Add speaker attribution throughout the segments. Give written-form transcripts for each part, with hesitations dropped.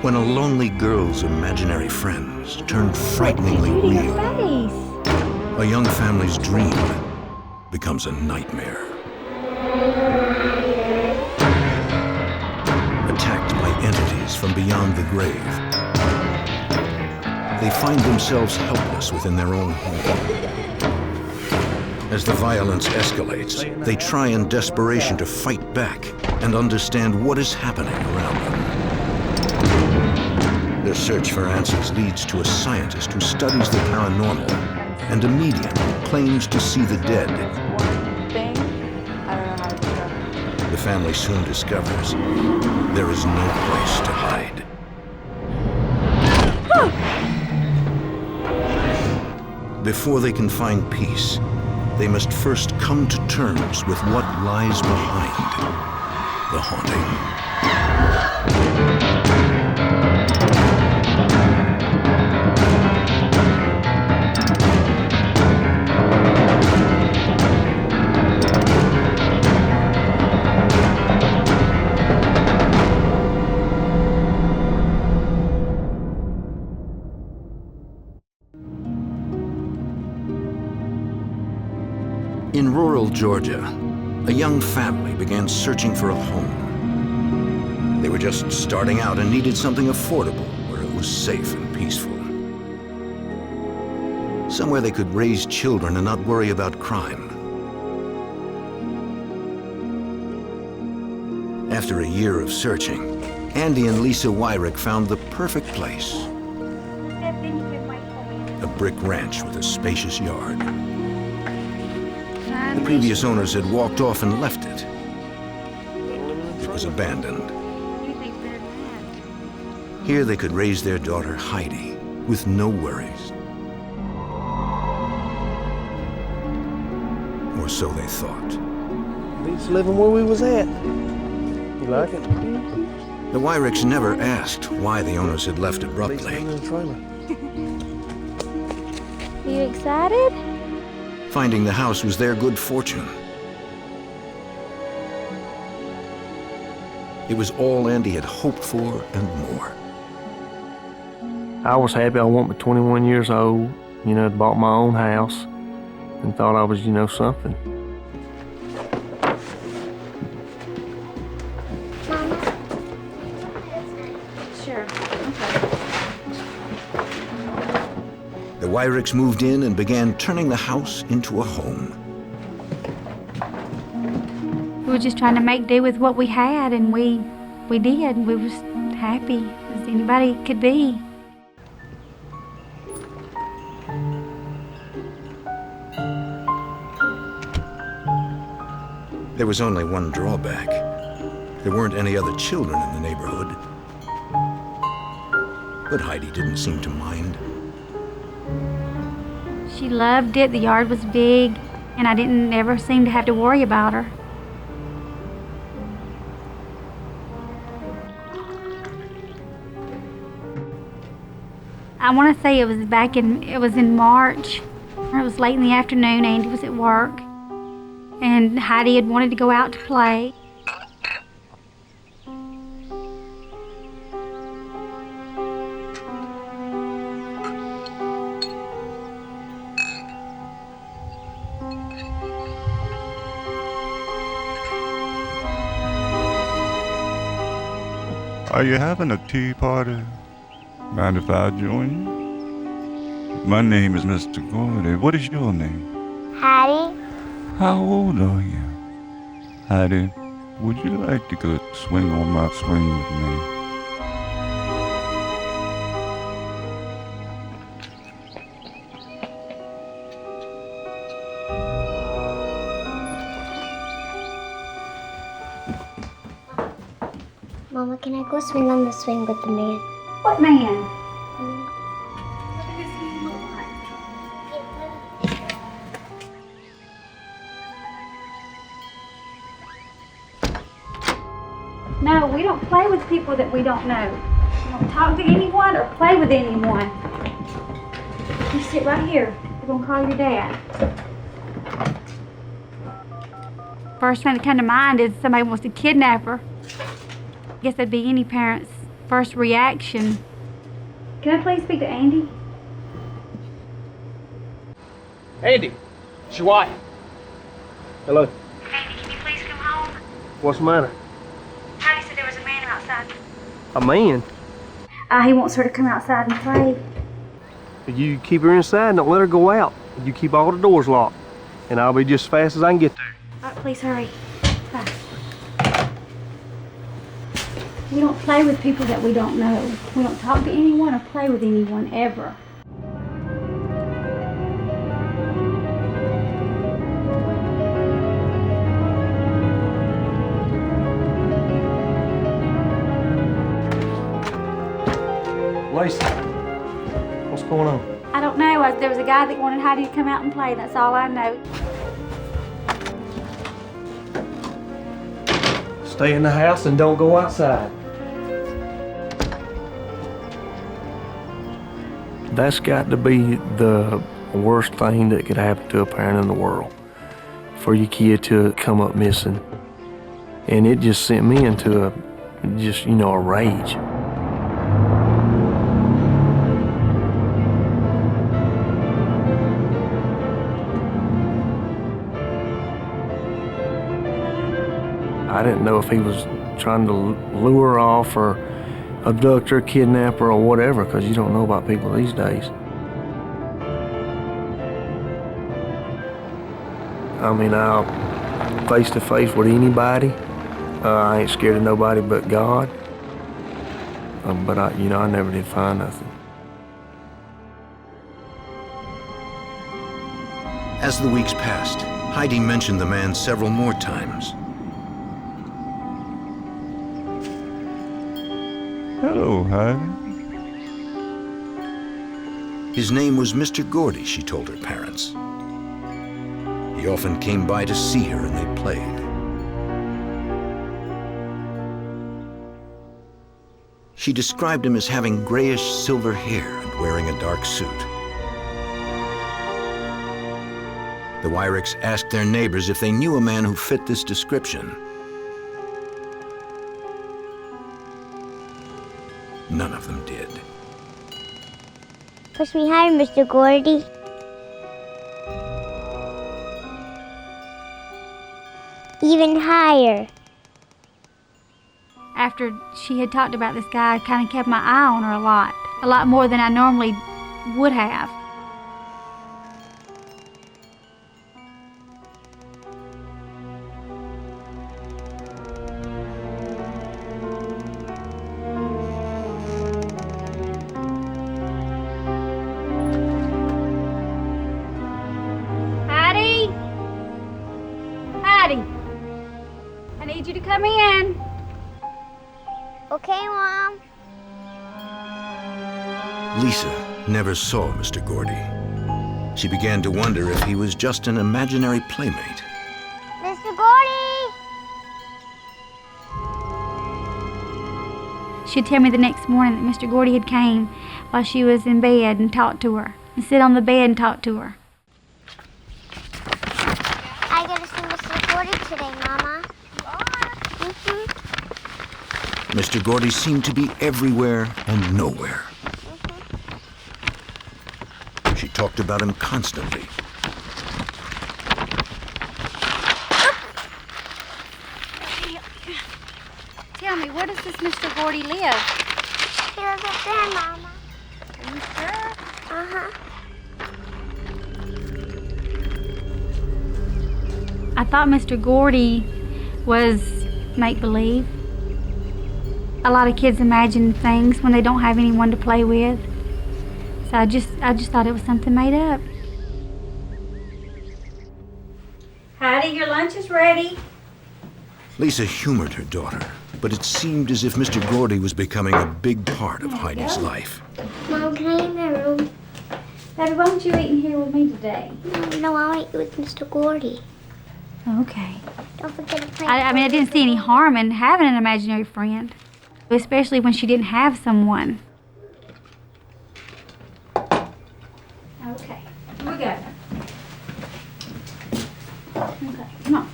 Speaker 1: when a lonely girl's imaginary friends turned frighteningly real, a young family's dream becomes a nightmare. Attacked by entities from beyond the grave, they find themselves helpless within their own home. As the violence escalates, they try in desperation to fight back and understand what is happening around them. Their search for answers leads to a scientist who studies the paranormal and a medium who claims to see the dead. The family soon discovers there is no place to hide. Before they can find peace, they must first come to terms with what lies behind the haunting. In rural Georgia, a young family began searching for a home. They were just starting out and needed something affordable where it was safe and peaceful. Somewhere they could raise children and not worry about crime. After a year of searching, Andy and Lisa Wyrick found the perfect place. A brick ranch with a spacious yard. The previous owners had walked off and left it. It was abandoned. Here they could raise their daughter, Heidi, with no worries. Or so they thought.
Speaker 2: Beats living where we was at. You like it?
Speaker 1: The Wyricks never asked why the owners had left abruptly.
Speaker 3: Are you excited?
Speaker 1: Finding the house was their good fortune. It was all Andy had hoped for and more.
Speaker 2: I was happy. I wasn't but 21 years old, bought my own house and thought I was, something.
Speaker 3: Sure.
Speaker 1: The Wyricks moved in and began turning the house into a home.
Speaker 3: We were just trying to make do with what we had, and we did. We was happy as anybody could be.
Speaker 1: There was only one drawback. There weren't any other children in the neighborhood. But Heidi didn't seem to mind.
Speaker 3: She loved it. The yard was big, and I didn't ever seem to have to worry about her. I want to say it was in March. It was late in the afternoon. Andy was at work, and Heidi had wanted to go out to play.
Speaker 4: Are you having a tea party? Mind if I join you? My name is Mr. Gordy. What is your name?
Speaker 5: Heidi.
Speaker 4: How old are you? Heidi, would you like to go swing on my swing with me?
Speaker 5: Mama, can I go swing on the swing with the man?
Speaker 3: What man?
Speaker 5: What does he look like?
Speaker 3: No, we don't play with people that we don't know. We don't talk to anyone or play with anyone. You sit right here. We're gonna call your dad. First thing that comes to mind is somebody wants to kidnap her. I guess that'd be any parent's first reaction. Can I please speak to Andy?
Speaker 2: Andy, it's your wife. Hello.
Speaker 3: Andy, can you please come home?
Speaker 2: What's the matter?
Speaker 3: Heidi said there was a man outside.
Speaker 2: A man?
Speaker 3: He wants her to come outside and play.
Speaker 2: You keep her inside and don't let her go out. You keep all the doors locked. And I'll be just as fast as I can get there.
Speaker 3: All right, please hurry. Bye. We don't play with people that we don't know. We don't talk to anyone or play with anyone ever.
Speaker 2: Lacey, what's going on?
Speaker 3: I don't know. There was a guy that wanted Heidi to come out and play. That's all I know.
Speaker 2: Stay in the house and don't go outside. That's got to be the worst thing that could happen to a parent in the world, for your kid to come up missing. And it just sent me into a rage. I didn't know if he was trying to lure her off or abduct her, kidnap her, or whatever, because you don't know about people these days. I mean, I'll face to face with anybody. I ain't scared of nobody but God. But I never did find nothing.
Speaker 1: As the weeks passed, Heidi mentioned the man several more times.
Speaker 4: Hello, Heidi.
Speaker 1: His name was Mr. Gordy, she told her parents. He often came by to see her and they played. She described him as having grayish silver hair and wearing a dark suit. The Wyricks asked their neighbors if they knew a man who fit this description. None of them did.
Speaker 5: Push me higher, Mr. Gordy. Even higher.
Speaker 3: After she had talked about this guy, I kind of kept my eye on her a lot more than I normally would have. Heidi, I need you to come in.
Speaker 5: Okay, Mom.
Speaker 1: Lisa never saw Mr. Gordy. She began to wonder if he was just an imaginary playmate.
Speaker 5: Mr. Gordy!
Speaker 3: She'd tell me the next morning that Mr. Gordy had came while she was in bed and talked to her, and sit on the bed and talk to her.
Speaker 5: I gotta see Mr. Gordy today, Mama.
Speaker 1: Mr. Gordy seemed to be everywhere and nowhere. She talked about him constantly.
Speaker 3: Tell me, where does this Mr. Gordy live?
Speaker 5: He lives up there, Mama.
Speaker 3: Are you sure?
Speaker 5: Uh-huh.
Speaker 3: I thought Mr. Gordy was make-believe. A lot of kids imagine things when they don't have anyone to play with. So I just thought it was something made up. Heidi, your lunch is ready.
Speaker 1: Lisa humored her daughter, but it seemed as if Mr. Gordy was becoming a big part of Heidi's life.
Speaker 5: Mom, can I eat in my room?
Speaker 3: Baby, why don't you eat in here with me today?
Speaker 5: No, I want to eat with Mr. Gordy.
Speaker 3: Okay.
Speaker 5: Don't forget to play.
Speaker 3: I didn't see any harm in having an imaginary friend, especially when she didn't have someone. Okay, here we go. Okay, come on.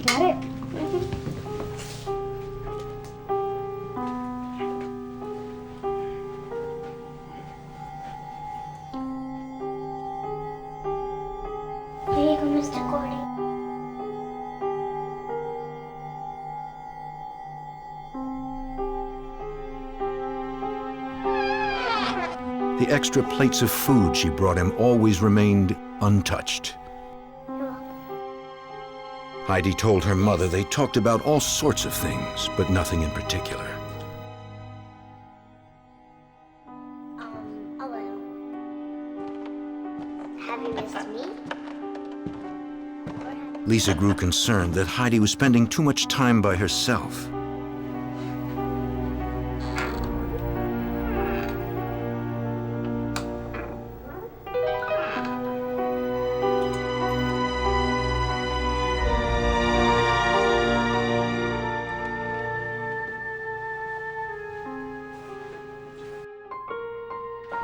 Speaker 3: Got it?
Speaker 1: The extra plates of food she brought him always remained untouched. Heidi told her mother they talked about all sorts of things, but nothing in particular.
Speaker 5: A little. Have you missed me?
Speaker 1: Lisa grew concerned that Heidi was spending too much time by herself.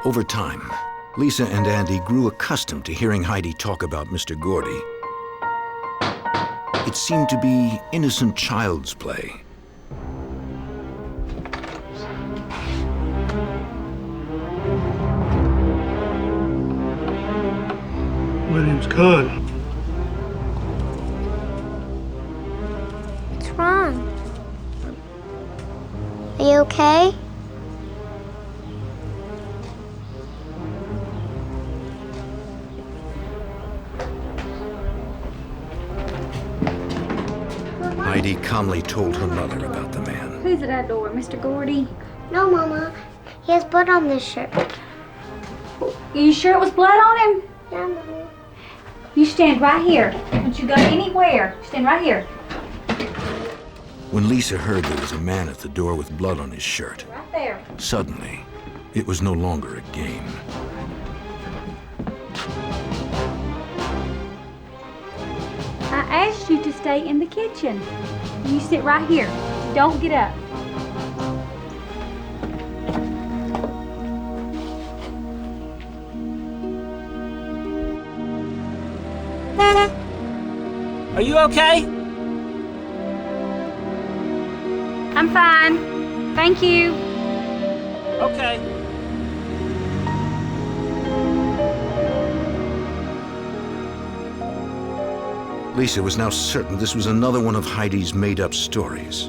Speaker 1: Over time, Lisa and Andy grew accustomed to hearing Heidi talk about Mr. Gordy. It seemed to be innocent child's play.
Speaker 6: My name's Con.
Speaker 5: What's wrong? Are you okay?
Speaker 1: Heidi calmly told her mother about the man.
Speaker 3: Who's at that door, Mr. Gordy?
Speaker 5: No, Mama. He has blood on this shirt.
Speaker 3: Are you sure it was blood on him?
Speaker 5: Yeah, Mama.
Speaker 3: You stand right here. Don't you go anywhere. Stand right here.
Speaker 1: When Lisa heard there was a man at the door with blood on his shirt,
Speaker 3: Right there.
Speaker 1: suddenly, it was no longer a game.
Speaker 3: I asked you to stay in the kitchen. You sit right here. Don't get up.
Speaker 7: Are you okay?
Speaker 3: I'm fine. Thank you.
Speaker 7: Okay.
Speaker 1: Lisa was now certain this was another one of Heidi's made-up stories.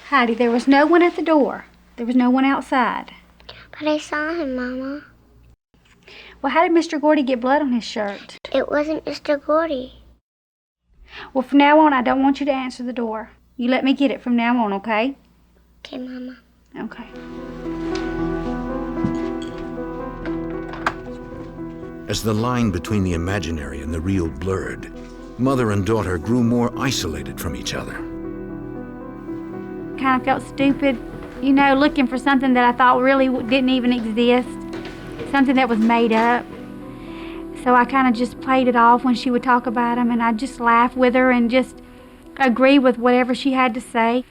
Speaker 3: Heidi, there was no one at the door. There was no one outside.
Speaker 5: But I saw him, Mama.
Speaker 3: Well, how did Mr. Gordy get blood on his shirt?
Speaker 5: It wasn't Mr. Gordy.
Speaker 3: Well, from now on, I don't want you to answer the door. You let me get it from now on, okay?
Speaker 5: Okay, Mama.
Speaker 3: Okay.
Speaker 1: As the line between the imaginary and the real blurred, mother and daughter grew more isolated from each other.
Speaker 3: Kind of felt stupid, you know, looking for something that I thought really didn't even exist, something that was made up. So I kind of just played it off when she would talk about him, and I'd just laugh with her and just agree with whatever she had to say.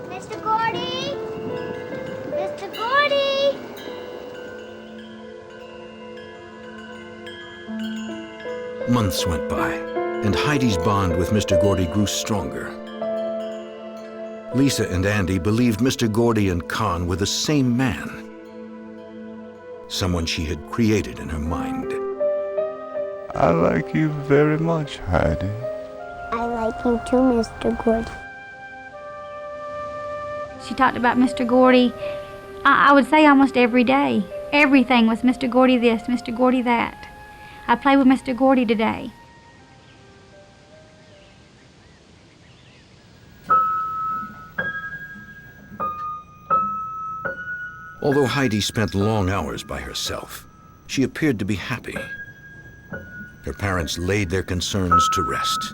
Speaker 5: Mr. Gordy! Mr. Gordy!
Speaker 1: Months went by, and Heidi's bond with Mr. Gordy grew stronger. Lisa and Andy believed Mr. Gordy and Con were the same man, someone she had created in her mind.
Speaker 4: I like you very much, Heidi.
Speaker 5: I like you too, Mr. Gordy.
Speaker 3: She talked about Mr. Gordy, I would say almost every day. Everything was Mr. Gordy this, Mr. Gordy that. I played with Mr. Gordy today.
Speaker 1: Although Heidi spent long hours by herself, she appeared to be happy. Her parents laid their concerns to rest.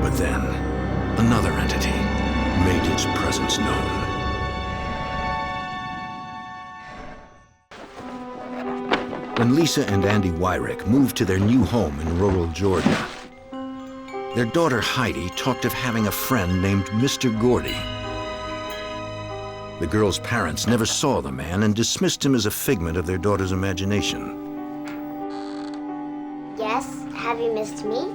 Speaker 1: But then, another entity made its presence known. When Lisa and Andy Wyrick moved to their new home in rural Georgia, their daughter Heidi talked of having a friend named Mr. Gordy. The girl's parents never saw the man and dismissed him as a figment of their daughter's imagination.
Speaker 5: Yes, have you missed me?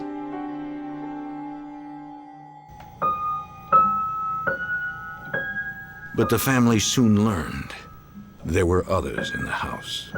Speaker 1: But the family soon learned there were others in the house.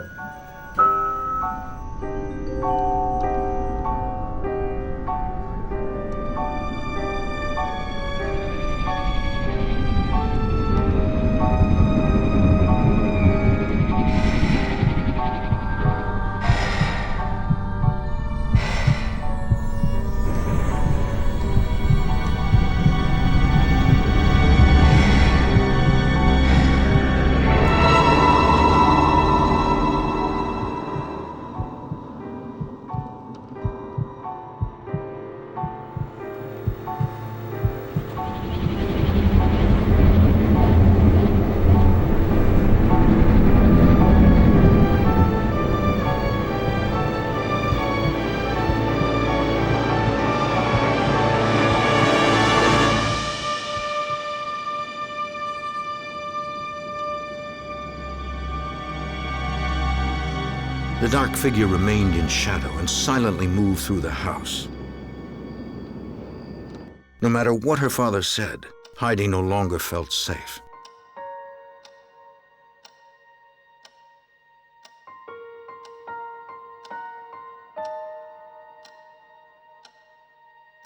Speaker 1: The dark figure remained in shadow and silently moved through the house. No matter what her father said, Heidi no longer felt safe.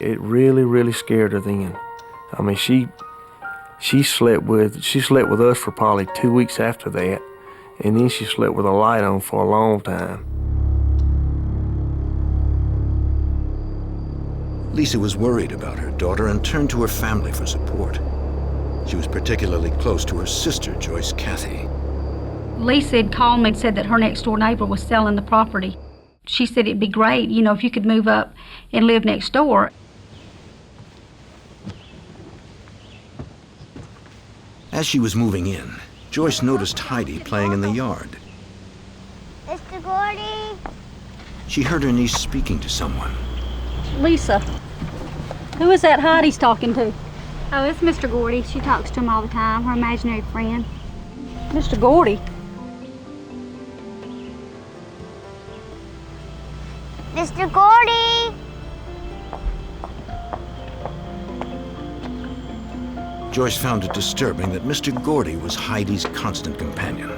Speaker 2: It really, really scared her then. I mean, she slept with us for probably 2 weeks after that, and then she slept with a light on for a long time.
Speaker 1: Lisa was worried about her daughter and turned to her family for support. She was particularly close to her sister, Joyce Kathy.
Speaker 3: Lisa had called me and said that her next door neighbor was selling the property. She said it'd be great, you know, if you could move up and live next door.
Speaker 1: As she was moving in, Joyce noticed Heidi playing in the yard.
Speaker 5: Mr. Gordy?
Speaker 1: She heard her niece speaking to someone.
Speaker 8: Lisa, who is that Heidi's talking to?
Speaker 3: Oh, it's Mr. Gordy. She talks to him all the time, her imaginary friend.
Speaker 8: Mr. Gordy?
Speaker 5: Mr. Gordy?
Speaker 1: Joyce found it disturbing that Mr. Gordy was Heidi's constant companion.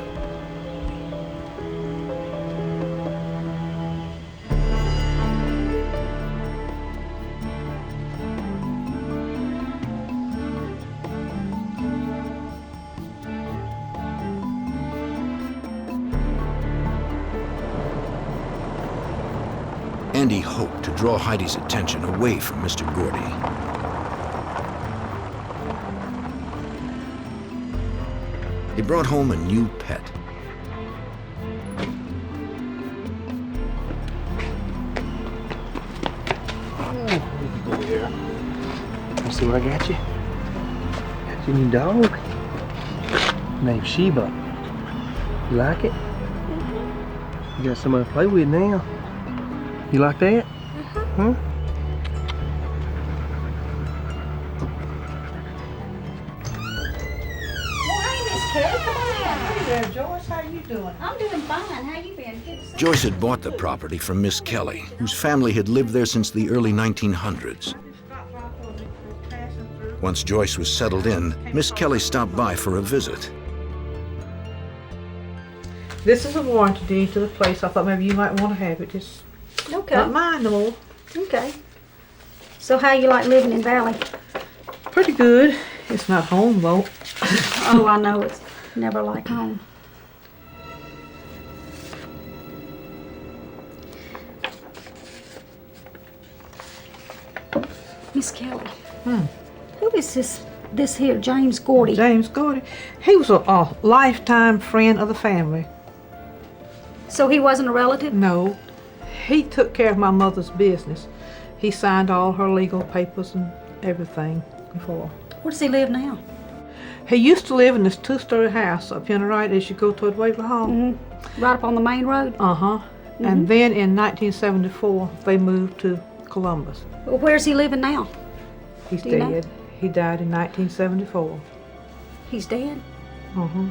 Speaker 1: Andy hoped to draw Heidi's attention away from Mr. Gordy. He brought home a new pet.
Speaker 2: Go here. Let's see what I got you. Got your new dog. Named Sheba. You like it? You got somebody to play with now. You like that? Huh?
Speaker 9: Joyce, how you doing?
Speaker 8: I'm doing fine. How you been? Good to see you.
Speaker 1: Joyce had bought the property from Miss Kelly, whose family had lived there since the early 1900s. Once Joyce was settled in, Miss Kelly stopped by for a visit.
Speaker 9: This is a warranty deed to the place. I thought maybe you might want to have it. Just
Speaker 8: Okay.
Speaker 9: not mine no more.
Speaker 8: Okay. So how you like living in Valley?
Speaker 9: Pretty good. It's not home though.
Speaker 8: Oh, I know it's never like home. Miss Kelly. Who is this here James Gordy?
Speaker 9: James Gordy. He was a lifetime friend of the family.
Speaker 8: So he wasn't a relative?
Speaker 9: No. He took care of my mother's business. He signed all her legal papers and everything before.
Speaker 8: Where does he live now?
Speaker 9: He used to live in this two-story house up here on the right as you go toward Waverly Hall.
Speaker 8: Right up on the main road?
Speaker 9: Uh-huh. And then in 1974, they moved to Columbus.
Speaker 8: Well, where's he living now?
Speaker 9: He's
Speaker 8: Do you know?
Speaker 9: dead. He died in 1974.
Speaker 8: He's dead?
Speaker 9: Uh-huh.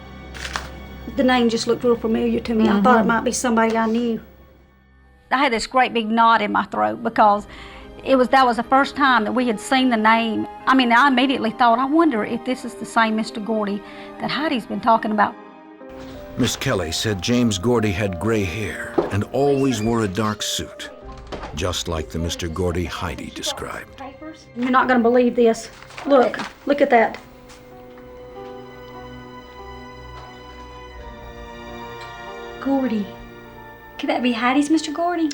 Speaker 8: The name just looked real familiar to me. I thought it might be somebody I knew. I had this great big knot in my throat because that was the first time that we had seen the name. I mean, I immediately thought, I wonder if this is the same Mr. Gordy that Heidi's been talking about.
Speaker 1: Miss Kelly said James Gordy had gray hair and always wore a dark suit, just like the Mr. Gordy Heidi described.
Speaker 8: You're not going to believe this. Look at that. Gordy. Could that be Heidi's Mr. Gordy?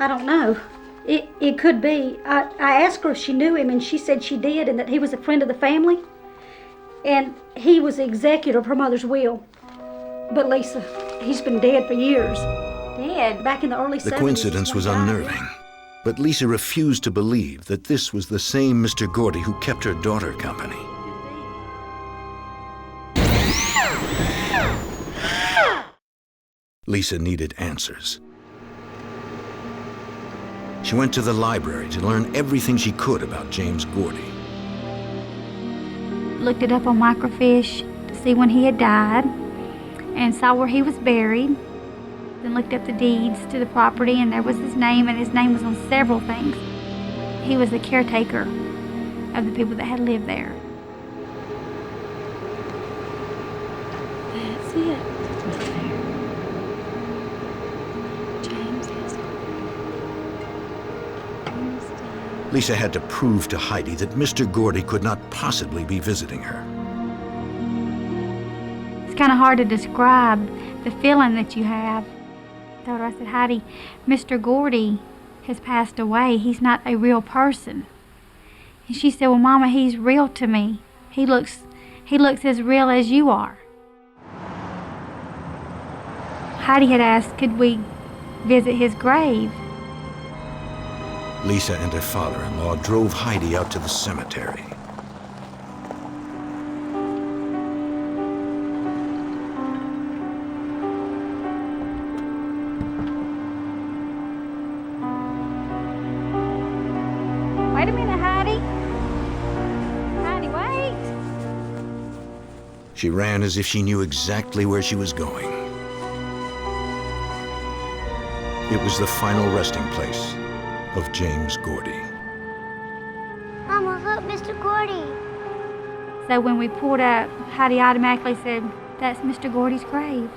Speaker 8: I don't know. It could be. I asked her if she knew him, and she said she did, and that he was a friend of the family. And he was the executor of her mother's will. But Lisa, he's been dead for years. Dead? Back in the early 70s.
Speaker 1: The coincidence was unnerving, but Lisa refused to believe that this was the same Mr. Gordy who kept her daughter company. Lisa needed answers. She went to the library to learn everything she could about James Gordy.
Speaker 3: Looked it up on microfiche to see when he had died and saw where he was buried. Then looked up the deeds to the property, and there was his name, and his name was on several things. He was the caretaker of the people that had lived there. That's it.
Speaker 1: Lisa had to prove to Heidi that Mr. Gordy could not possibly be visiting her.
Speaker 3: It's kind of hard to describe the feeling that you have. I told her, I said, Heidi, Mr. Gordy has passed away. He's not a real person. And she said, well, Mama, he's real to me. He looks as real as you are. Heidi had asked, could we visit his grave?
Speaker 1: Lisa and her father-in-law drove Heidi out to the cemetery.
Speaker 3: Wait a minute, Heidi. Heidi, wait.
Speaker 1: She ran as if she knew exactly where she was going. It was the final resting place of James Gordy.
Speaker 5: Mama, look, Mr. Gordy.
Speaker 3: So when we pulled up, Heidi automatically said, that's Mr. Gordy's grave.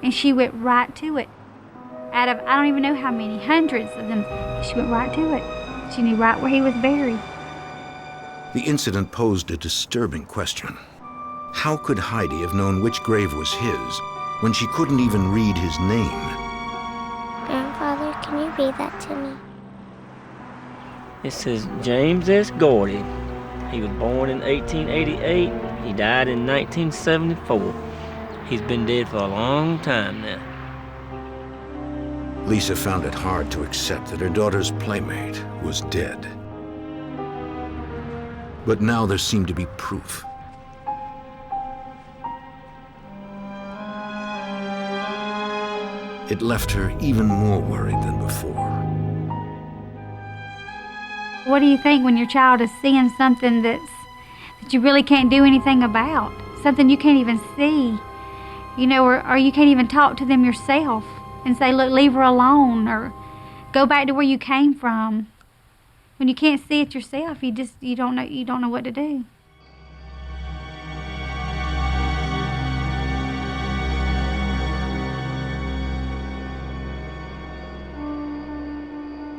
Speaker 3: And she went right to it. Out of, I don't even know how many, hundreds of them, she went right to it. She knew right where he was buried.
Speaker 1: The incident posed a disturbing question. How could Heidi have known which grave was his when she couldn't even read his name?
Speaker 5: Grandfather, can you read that to me?
Speaker 10: It says James S. Gordy. He was born in 1888. He died in 1974. He's been dead for a long time now.
Speaker 1: Lisa found it hard to accept that her daughter's playmate was dead. But now there seemed to be proof. It left her even more worried than before.
Speaker 3: What do you think when your child is seeing something that you really can't do anything about? Something you can't even see, you know, or you can't even talk to them yourself and say, look, leave her alone, or go back to where you came from. When you can't see it yourself, you don't know what to do.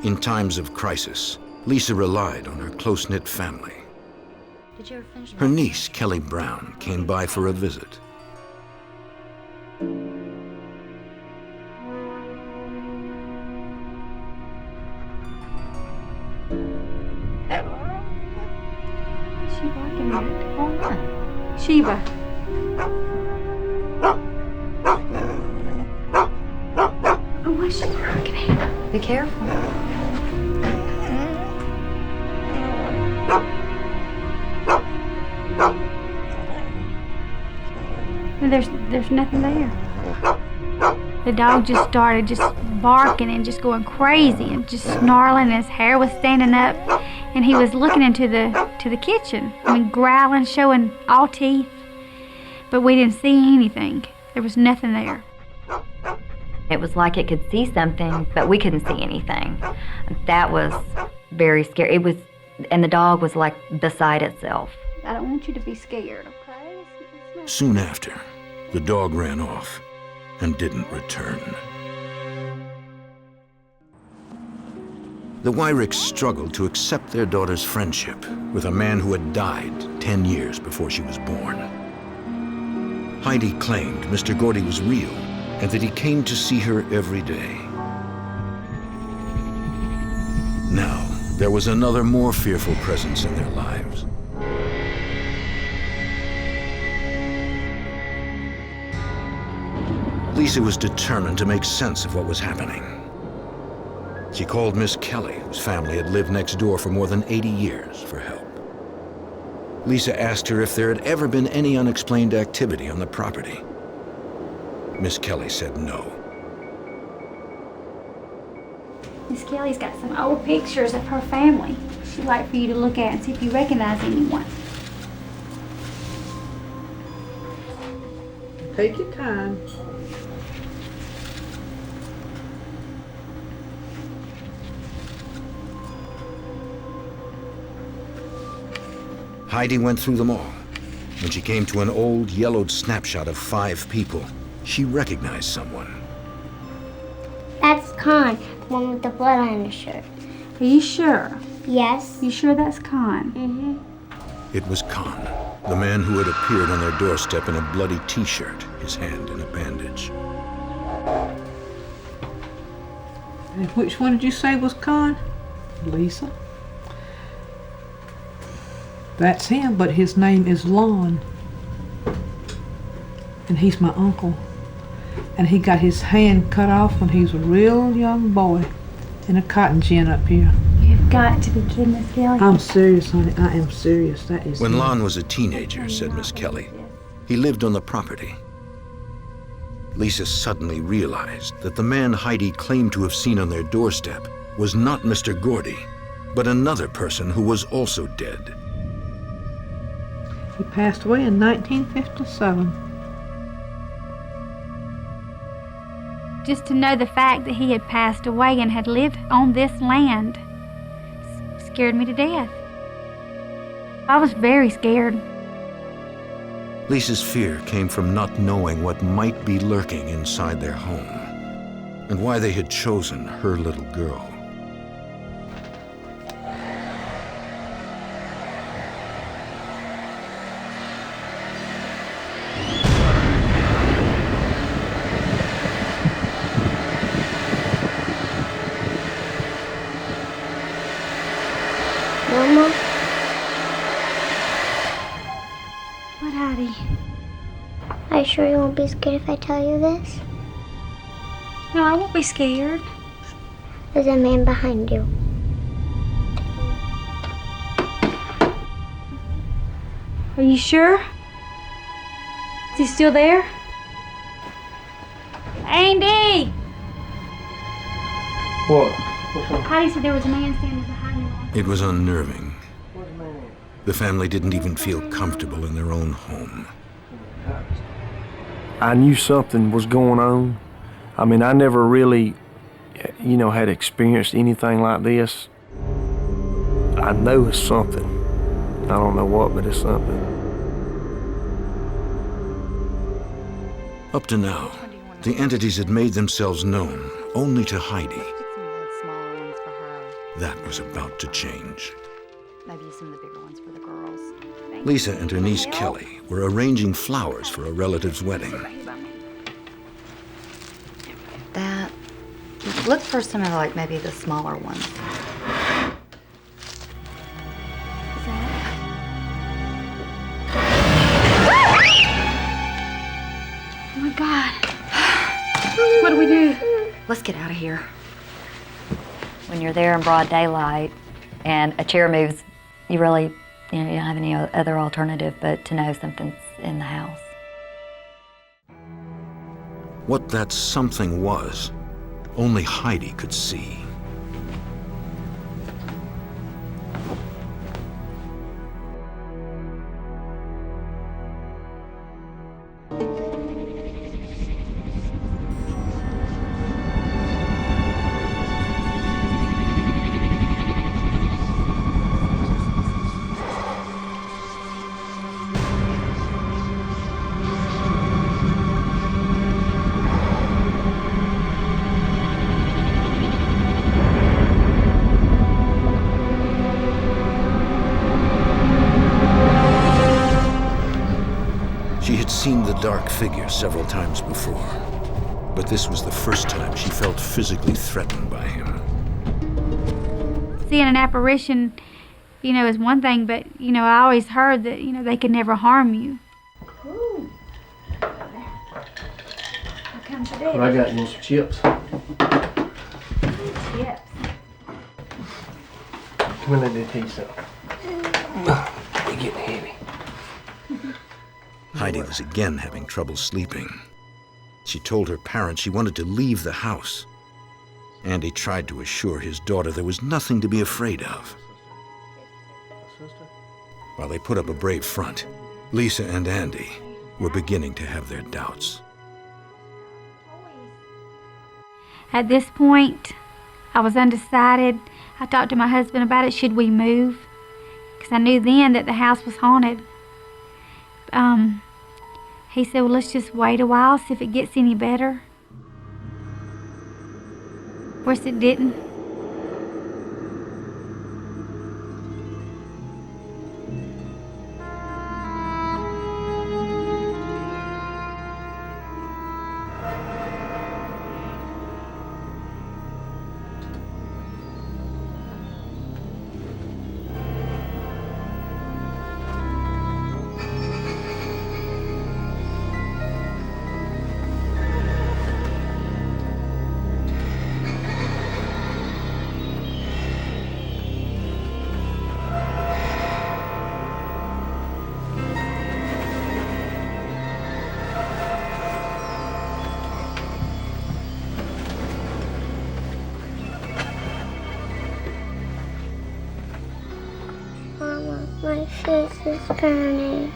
Speaker 1: In times of crisis, Lisa relied on her close-knit family. Her niece, Kelly Brown, came by for a visit.
Speaker 3: Sheba. Oh, what's she barking at?
Speaker 11: Be careful.
Speaker 3: There's nothing there. The dog just started just barking and just going crazy and just snarling. His hair was standing up, and he was looking into the kitchen. I mean, growling, showing all teeth. But we didn't see anything. There was nothing there.
Speaker 11: It was like it could see something, but we couldn't see anything. That was very scary. It was, and the dog was like beside itself.
Speaker 3: I don't want you to be scared, okay?
Speaker 1: Soon after, the dog ran off, and didn't return. The Wyricks struggled to accept their daughter's friendship with a man who had died 10 years before she was born. Heidi claimed Mr. Gordy was real and that he came to see her every day. Now, there was another more fearful presence in their lives. Lisa was determined to make sense of what was happening. She called Miss Kelly, whose family had lived next door for more than 80 years, for help. Lisa asked her if there had ever been any unexplained activity on the property. Miss Kelly said no.
Speaker 3: Miss Kelly's got some old pictures of her family she'd like for you to look at and see if you recognize anyone.
Speaker 9: Take your time.
Speaker 1: Heidi went through them all. When she came to an old, yellowed snapshot of 5 people, she recognized someone.
Speaker 5: That's Con, the one with the blood on his shirt.
Speaker 3: Are you sure?
Speaker 5: Yes.
Speaker 3: You sure that's Con?
Speaker 5: Mm-hmm.
Speaker 1: It was Con, the man who had appeared on their doorstep in a bloody t-shirt, his hand in a bandage.
Speaker 9: And which one did you say was Con? Lisa? That's him, but his name is Lon. And he's my uncle. And he got his hand cut off when he was a real young boy in a cotton gin up here.
Speaker 3: You've got to be kidding, Miss Kelly.
Speaker 9: I'm serious, honey. I am serious. That is
Speaker 1: When
Speaker 9: him.
Speaker 1: Lon was a teenager, said Miss Kelly, he lived on the property. Lisa suddenly realized that the man Heidi claimed to have seen on their doorstep was not Mr. Gordy, but another person who was also dead.
Speaker 9: He passed away in 1957.
Speaker 3: Just to know the fact that he had passed away and had lived on this land scared me to death. I was very scared.
Speaker 1: Lisa's fear came from not knowing what might be lurking inside their home and why they had chosen her little girl.
Speaker 5: Mama?
Speaker 3: What, Heidi?
Speaker 5: Are you sure you won't be scared if I tell you this?
Speaker 3: No, I won't be scared.
Speaker 5: There's a man behind you.
Speaker 3: Are you sure? Is he still there? Andy!
Speaker 2: What?
Speaker 3: Heidi said there was a man standing behind you.
Speaker 1: It was unnerving. The family didn't even feel comfortable in their own home.
Speaker 2: I knew something was going on. I mean, I never really, had experienced anything like this. I know it's something. I don't know what, but it's something.
Speaker 1: Up to now, the entities had made themselves known only to Heidi. That was about to change.
Speaker 11: Maybe some of the bigger ones for the girls.
Speaker 1: Lisa and her niece Kelly were arranging flowers for a relative's wedding.
Speaker 11: That. Look for some of maybe the smaller ones.
Speaker 3: Oh my God. What do we do?
Speaker 11: Let's get out of here. When you're there in broad daylight and a chair moves, you really, you don't have any other alternative but to know something's in the house.
Speaker 1: What that something was, only Heidi could see. She had seen the dark figure several times before, but this was the first time she felt physically threatened by him.
Speaker 3: Seeing an apparition, is one thing, but, I always heard that, they could never harm you.
Speaker 8: Ooh. I'll come to this.
Speaker 2: I got you some chips.
Speaker 8: Chips.
Speaker 2: Come in, let me tell you something. They're getting heavy.
Speaker 1: Heidi was again having trouble sleeping. She told her parents she wanted to leave the house. Andy tried to assure his daughter there was nothing to be afraid of. While they put up a brave front, Lisa and Andy were beginning to have their doubts.
Speaker 3: At this point, I was undecided. I talked to my husband about it. Should we move? Because I knew then that the house was haunted. He said, well, let's just wait a while, see if it gets any better. Of course, it didn't.
Speaker 5: Mama, my face is burning.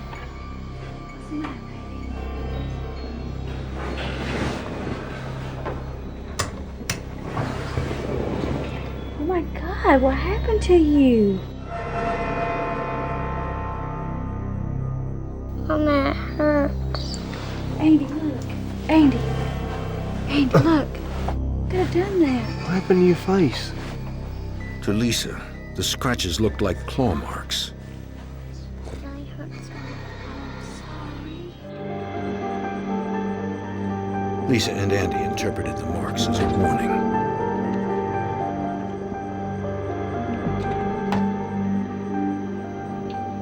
Speaker 3: Oh my God, what happened to you?
Speaker 5: Mama, it hurts.
Speaker 3: Andy, look. Andy, look. Could have done that.
Speaker 2: What happened to your face?
Speaker 1: To Lisa, the scratches looked like claw marks.
Speaker 5: Really hurts.
Speaker 1: Lisa and Andy interpreted the marks as a warning.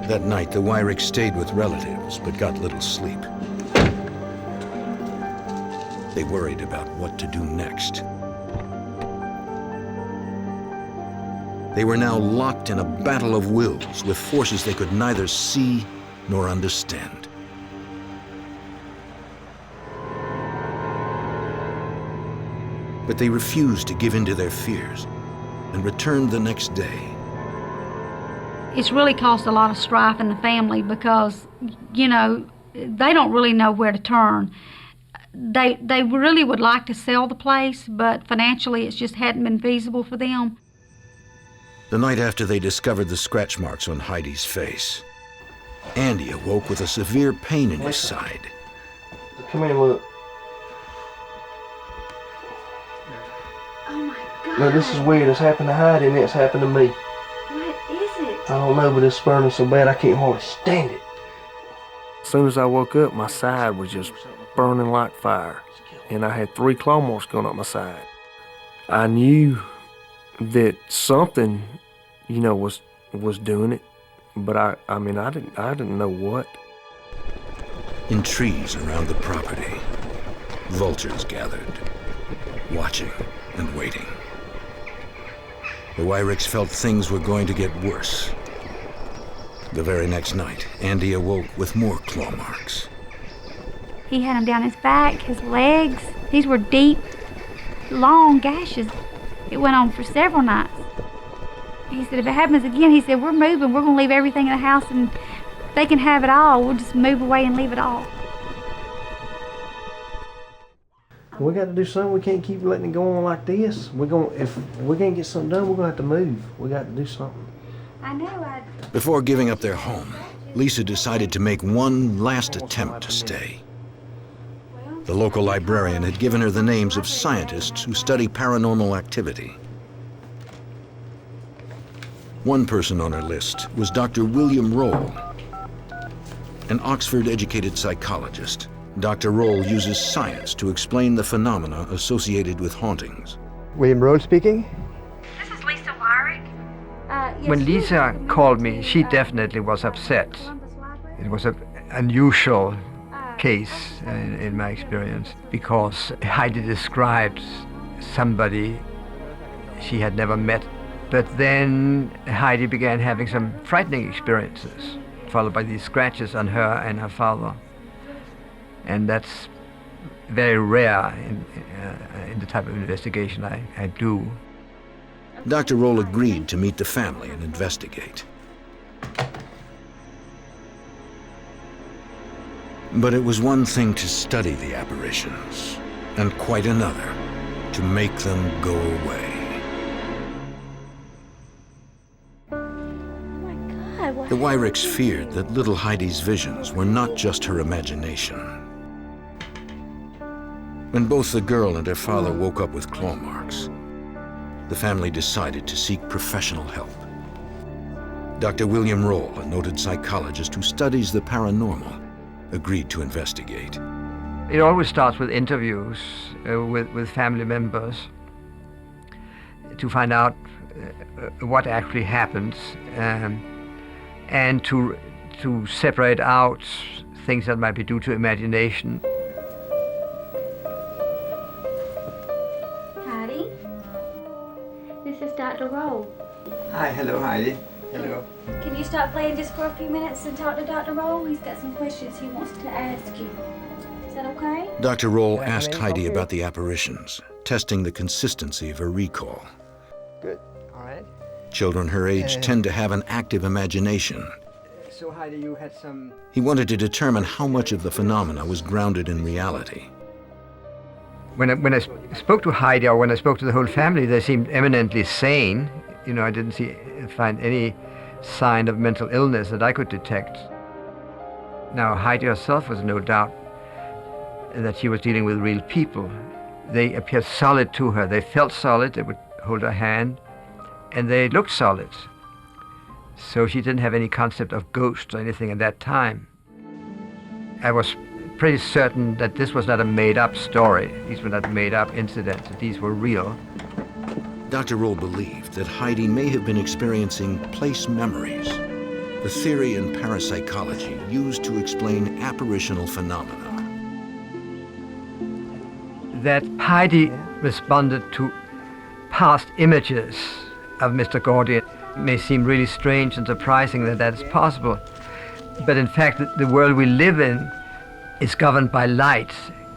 Speaker 1: That night, the Wyricks stayed with relatives, but got little sleep. They worried about what to do next. They were now locked in a battle of wills with forces they could neither see nor understand. But they refused to give in to their fears and returned the next day.
Speaker 8: It's really caused a lot of strife in the family because, they don't really know where to turn. They really would like to sell the place, but financially it just hadn't been feasible for them.
Speaker 1: The night after they discovered the scratch marks on Heidi's face, Andy awoke with a severe pain in his side.
Speaker 2: Come here, look.
Speaker 3: Oh my God.
Speaker 2: Look, this is weird. It's happened to Heidi and it's happened to me.
Speaker 3: What is it?
Speaker 2: I don't know, but it's burning so bad I can't hardly stand it. As soon as I woke up, my side was just burning like fire. And I had 3 claw marks going up my side. I knew that something, was doing it, but I didn't know what.
Speaker 1: In trees around the property, vultures gathered, watching and waiting. The Wyricks felt things were going to get worse. The very next night, Andy awoke with more claw marks.
Speaker 3: He had them down his back, his legs. These were deep, long gashes. It went on for several nights. He said, if it happens again, he said, we're moving. We're going to leave everything in the house and they can have it all. We'll just move away and leave it all.
Speaker 2: We got to do something. We can't keep letting it go on like this. If we're gonna get something done, we're gonna have to move. We got to do something.
Speaker 3: I know.
Speaker 1: Before giving up their home, Lisa decided to make one last attempt to stay. The local librarian had given her the names of scientists who study paranormal activity. One person on her list was Dr. William Roll, An Oxford-educated psychologist, Dr. Roll uses science to explain the phenomena associated with hauntings.
Speaker 12: William Roll speaking.
Speaker 3: This is Lisa Wyrick.
Speaker 13: When Lisa called me, she definitely was upset. It was an unusual case in my experience, because Heidi described somebody she had never met. But then Heidi began having some frightening experiences, followed by these scratches on her and her father. And that's very rare in the type of investigation I do.
Speaker 1: Dr. Roll agreed to meet the family and investigate. But it was one thing to study the apparitions, and quite another to make them go away. The Wyricks feared that little Heidi's visions were not just her imagination. When both the girl and her father woke up with claw marks, the family decided to seek professional help. Dr. William Roll, a noted psychologist who studies the paranormal, agreed to investigate.
Speaker 13: It always starts with interviews with family members to find out what actually happens, and to separate out things that might be due to imagination.
Speaker 3: Heidi, this is Dr. Roll.
Speaker 12: Hi, hello, Heidi. Hello.
Speaker 3: Can you stop playing just for a few minutes and talk to Dr. Roll? He's got some questions he wants to ask you. Is that okay?
Speaker 1: Dr. Roll asked Heidi about the apparitions, testing the consistency of her recall.
Speaker 12: Good, all right.
Speaker 1: Children her age tend to have an active imagination.
Speaker 12: So Heidi, you had some...
Speaker 1: He wanted to determine how much of the phenomena was grounded in reality.
Speaker 13: When I spoke to Heidi, or when I spoke to the whole family, they seemed eminently sane. You know, I didn't find any sign of mental illness that I could detect. Now, Heidi herself was no doubt that she was dealing with real people. They appeared solid to her. They felt solid. They would hold her hand, and they looked solid. So she didn't have any concept of ghosts or anything at that time. I was pretty certain that this was not a made-up story. These were not made-up incidents, that these were real.
Speaker 1: Dr. Roll believed that Heidi may have been experiencing place memories, the theory in parapsychology used to explain apparitional phenomena.
Speaker 13: That Heidi responded to past images of Mr. Gordy may seem really strange and surprising that that's possible. But in fact, the world we live in is governed by light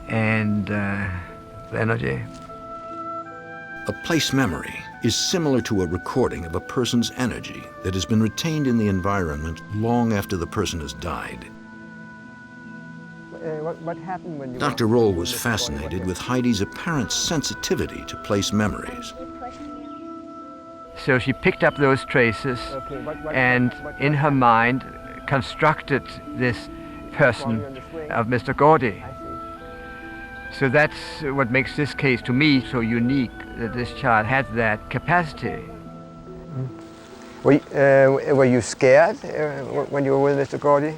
Speaker 13: and energy.
Speaker 1: A place memory is similar to a recording of a person's energy that has been retained in the environment long after the person has died.
Speaker 12: What happened when you...
Speaker 1: Dr. Roll was fascinated with Heidi's apparent sensitivity to place memories.
Speaker 13: So she picked up those traces and in her mind constructed this person of Mr. Gordy. So that's what makes this case to me so unique, that this child had that capacity.
Speaker 12: Were you scared when you were with Mr. Gordy?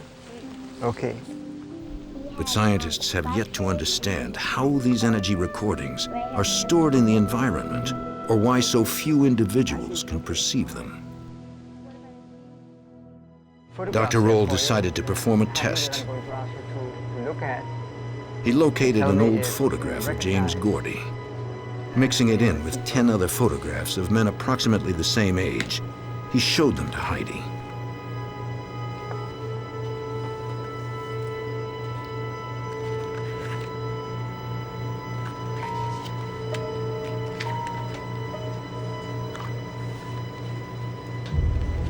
Speaker 12: Okay.
Speaker 1: But scientists have yet to understand how these energy recordings are stored in the environment, or why so few individuals can perceive them. Dr. Roll decided to perform a test. He located an old photograph of James Gordy. Mixing it in with 10 other photographs of men approximately the same age, he showed them to Heidi.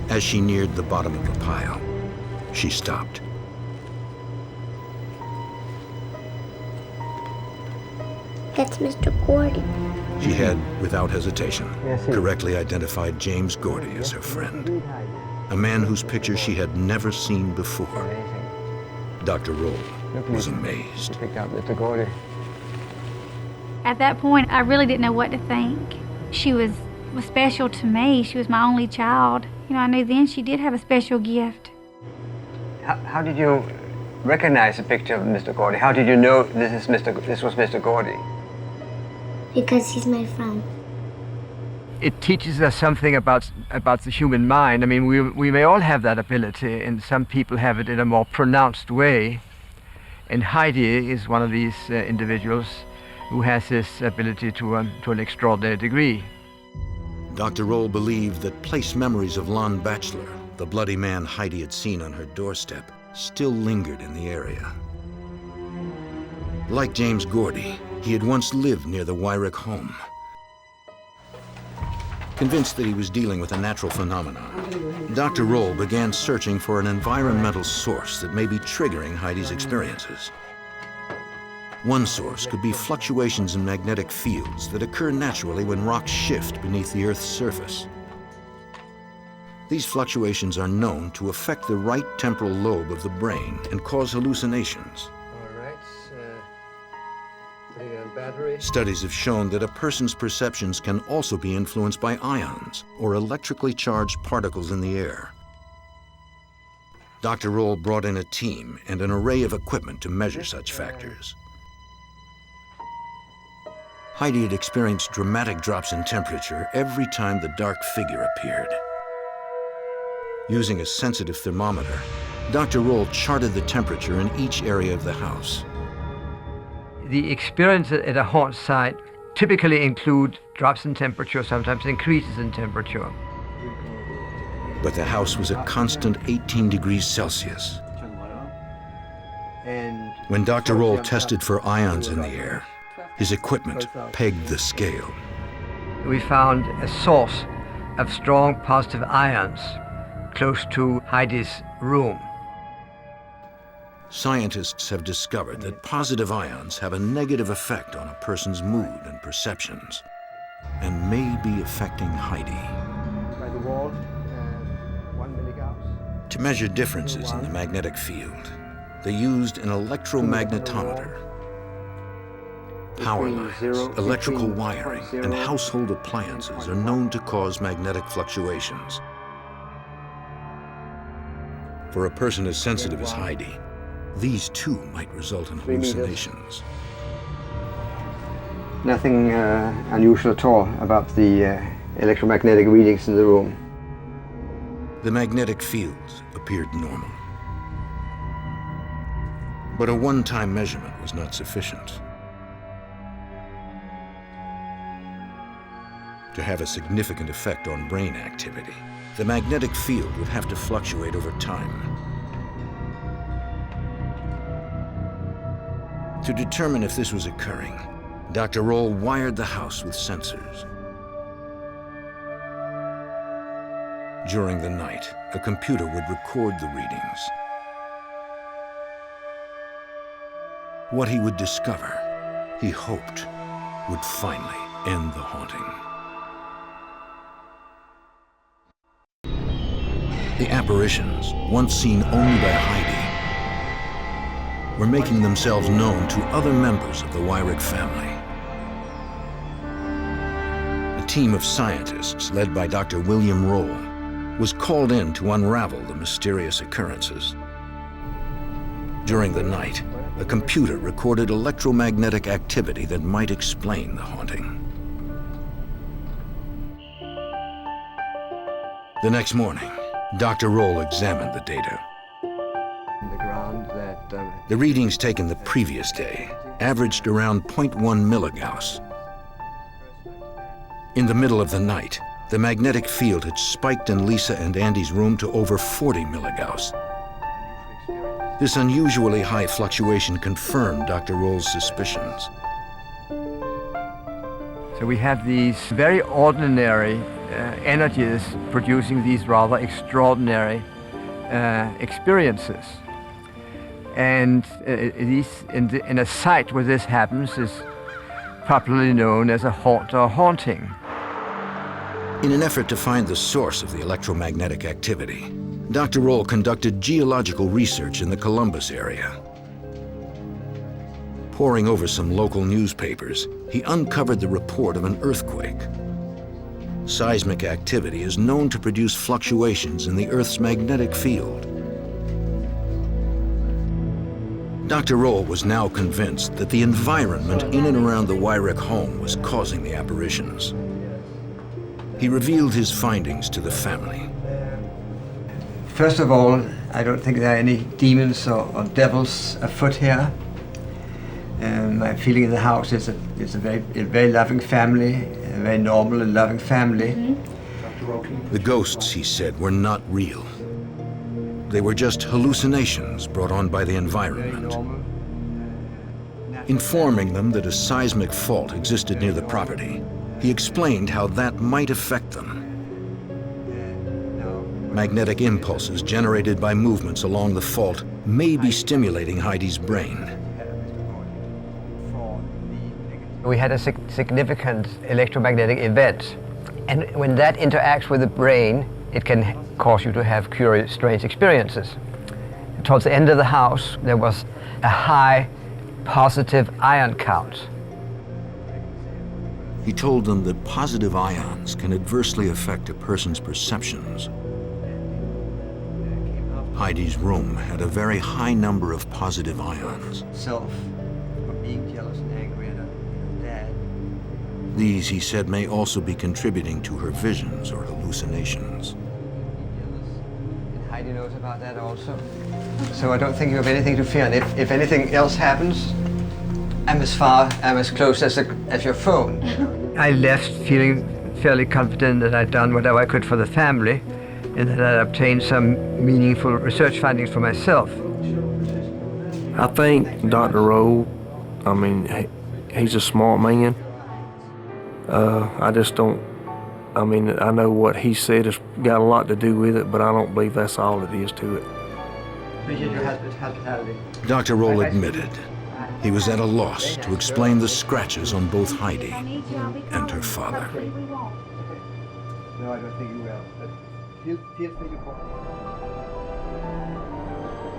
Speaker 1: As she neared the bottom of the pile, she stopped.
Speaker 5: That's Mr. Gordy.
Speaker 1: She had, without hesitation, correctly identified James Gordy as her friend, a man whose picture she had never seen before. Dr. Roll was amazed.
Speaker 3: At that point, I really didn't know what to think. She was special to me. She was my only child. You know, I knew then she did have a special gift.
Speaker 12: How did you recognize the picture of Mr. Gordy? How did you know this was Mr. Gordy?
Speaker 5: Because he's my friend.
Speaker 13: It teaches us something about the human mind. I mean, we may all have that ability, and some people have it in a more pronounced way. And Heidi is one of these individuals who has this ability to an extraordinary degree.
Speaker 1: Dr. Roll believed that place memories of Lon Batchelor, the bloody man Heidi had seen on her doorstep, still lingered in the area. Like James Gordy, he had once lived near the Wyrick home. Convinced that he was dealing with a natural phenomenon, Dr. Roll began searching for an environmental source that may be triggering Heidi's experiences. One source could be fluctuations in magnetic fields that occur naturally when rocks shift beneath the Earth's surface. These fluctuations are known to affect the right temporal lobe of the brain and cause hallucinations. Studies have shown that a person's perceptions can also be influenced by ions or electrically charged particles in the air. Dr. Roll brought in a team and an array of equipment to measure such factors. Heidi had experienced dramatic drops in temperature every time the dark figure appeared. Using a sensitive thermometer, Dr. Roll charted the temperature in each area of the house.
Speaker 13: The experience at a haunt site typically include drops in temperature, sometimes increases in temperature.
Speaker 1: But the house was a constant 18 degrees Celsius. When Dr. Roll tested for ions in the air, his equipment pegged the scale.
Speaker 13: We found a source of strong positive ions close to Heidi's room.
Speaker 1: Scientists have discovered that positive ions have a negative effect on a person's mood and perceptions, and may be affecting Heidi.
Speaker 13: By the wall, 1 milligauss.
Speaker 1: To measure differences in the magnetic field, they used an electromagnetometer. Power lines, electrical wiring, and household appliances are known to cause magnetic fluctuations. For a person as sensitive as Heidi, these too might result in hallucinations.
Speaker 12: Nothing unusual at all about the electromagnetic readings in the room.
Speaker 1: The magnetic fields appeared normal. But a one-time measurement was not sufficient. To have a significant effect on brain activity, the magnetic field would have to fluctuate over time. To determine if this was occurring, Dr. Roll wired the house with sensors. During the night, a computer would record the readings. What he would discover, he hoped, would finally end the haunting. The apparitions, once seen only by Heidi, were making themselves known to other members of the Wyrick family. A team of scientists led by Dr. William Roll was called in to unravel the mysterious occurrences. During the night, a computer recorded electromagnetic activity that might explain the haunting. The next morning, Dr. Roll examined the data. The readings taken the previous day averaged around 0.1 milligauss. In the middle of the night, the magnetic field had spiked in Lisa and Andy's room to over 40 milligauss. This unusually high fluctuation confirmed Dr. Roll's suspicions.
Speaker 13: So we have these very ordinary energies producing these rather extraordinary experiences. And in a site where this happens is popularly known as a haunt or haunting.
Speaker 1: In an effort to find the source of the electromagnetic activity, Dr. Roll conducted geological research in the Columbus area. Poring over some local newspapers, he uncovered the report of an earthquake. Seismic activity is known to produce fluctuations in the Earth's magnetic field. Dr. Roll was now convinced that the environment in and around the Wyrick home was causing the apparitions. He revealed his findings to the family.
Speaker 12: First of all, I don't think there are any demons or devils afoot here. My feeling in the house is it's a very loving family, a very normal and loving family.
Speaker 1: The ghosts, he said, were not real. They were just hallucinations brought on by the environment. Informing them that a seismic fault existed near the property, he explained how that might affect them. Magnetic impulses generated by movements along the fault may be stimulating Heidi's brain.
Speaker 13: We had a significant electromagnetic event, and when that interacts with the brain, it can cause you to have curious, strange experiences. Towards the end of the house, there was a high positive ion count.
Speaker 1: He told them that positive ions can adversely affect a person's perceptions. Heidi's room had a very high number of positive ions.
Speaker 12: Self, for being jealous and angry at her dad.
Speaker 1: These, he said, may also be contributing to her visions or hallucinations.
Speaker 12: And Heidi knows about that also. So I don't think you have anything to fear. And if anything else happens, I'm as close as your phone.
Speaker 13: I left feeling fairly confident that I'd done whatever I could for the family, and that I'd obtained some meaningful research findings for myself.
Speaker 2: I think Dr. Roll, I mean, he's a smart man. I just don't, I mean, I know what he said has got a lot to do with it, but I don't believe that's all it is to it.
Speaker 12: Appreciate your hospitality.
Speaker 1: Dr. Roll admitted he was at a loss to explain the scratches on both Heidi and her father.
Speaker 12: No, I don't think you will. But feel free to call.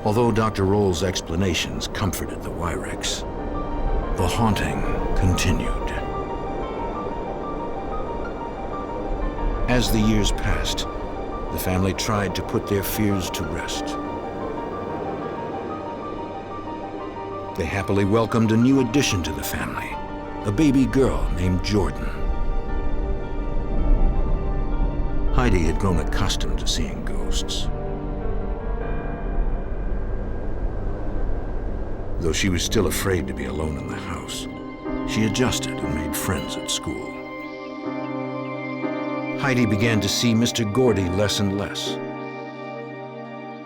Speaker 1: Although Dr. Roll's explanations comforted the Wyricks, the haunting continued. As the years passed, the family tried to put their fears to rest. They happily welcomed a new addition to the family, a baby girl named Jordan. Heidi had grown accustomed to seeing ghosts. Though she was still afraid to be alone in the house, she adjusted and made friends at school. Heidi began to see Mr. Gordy less and less.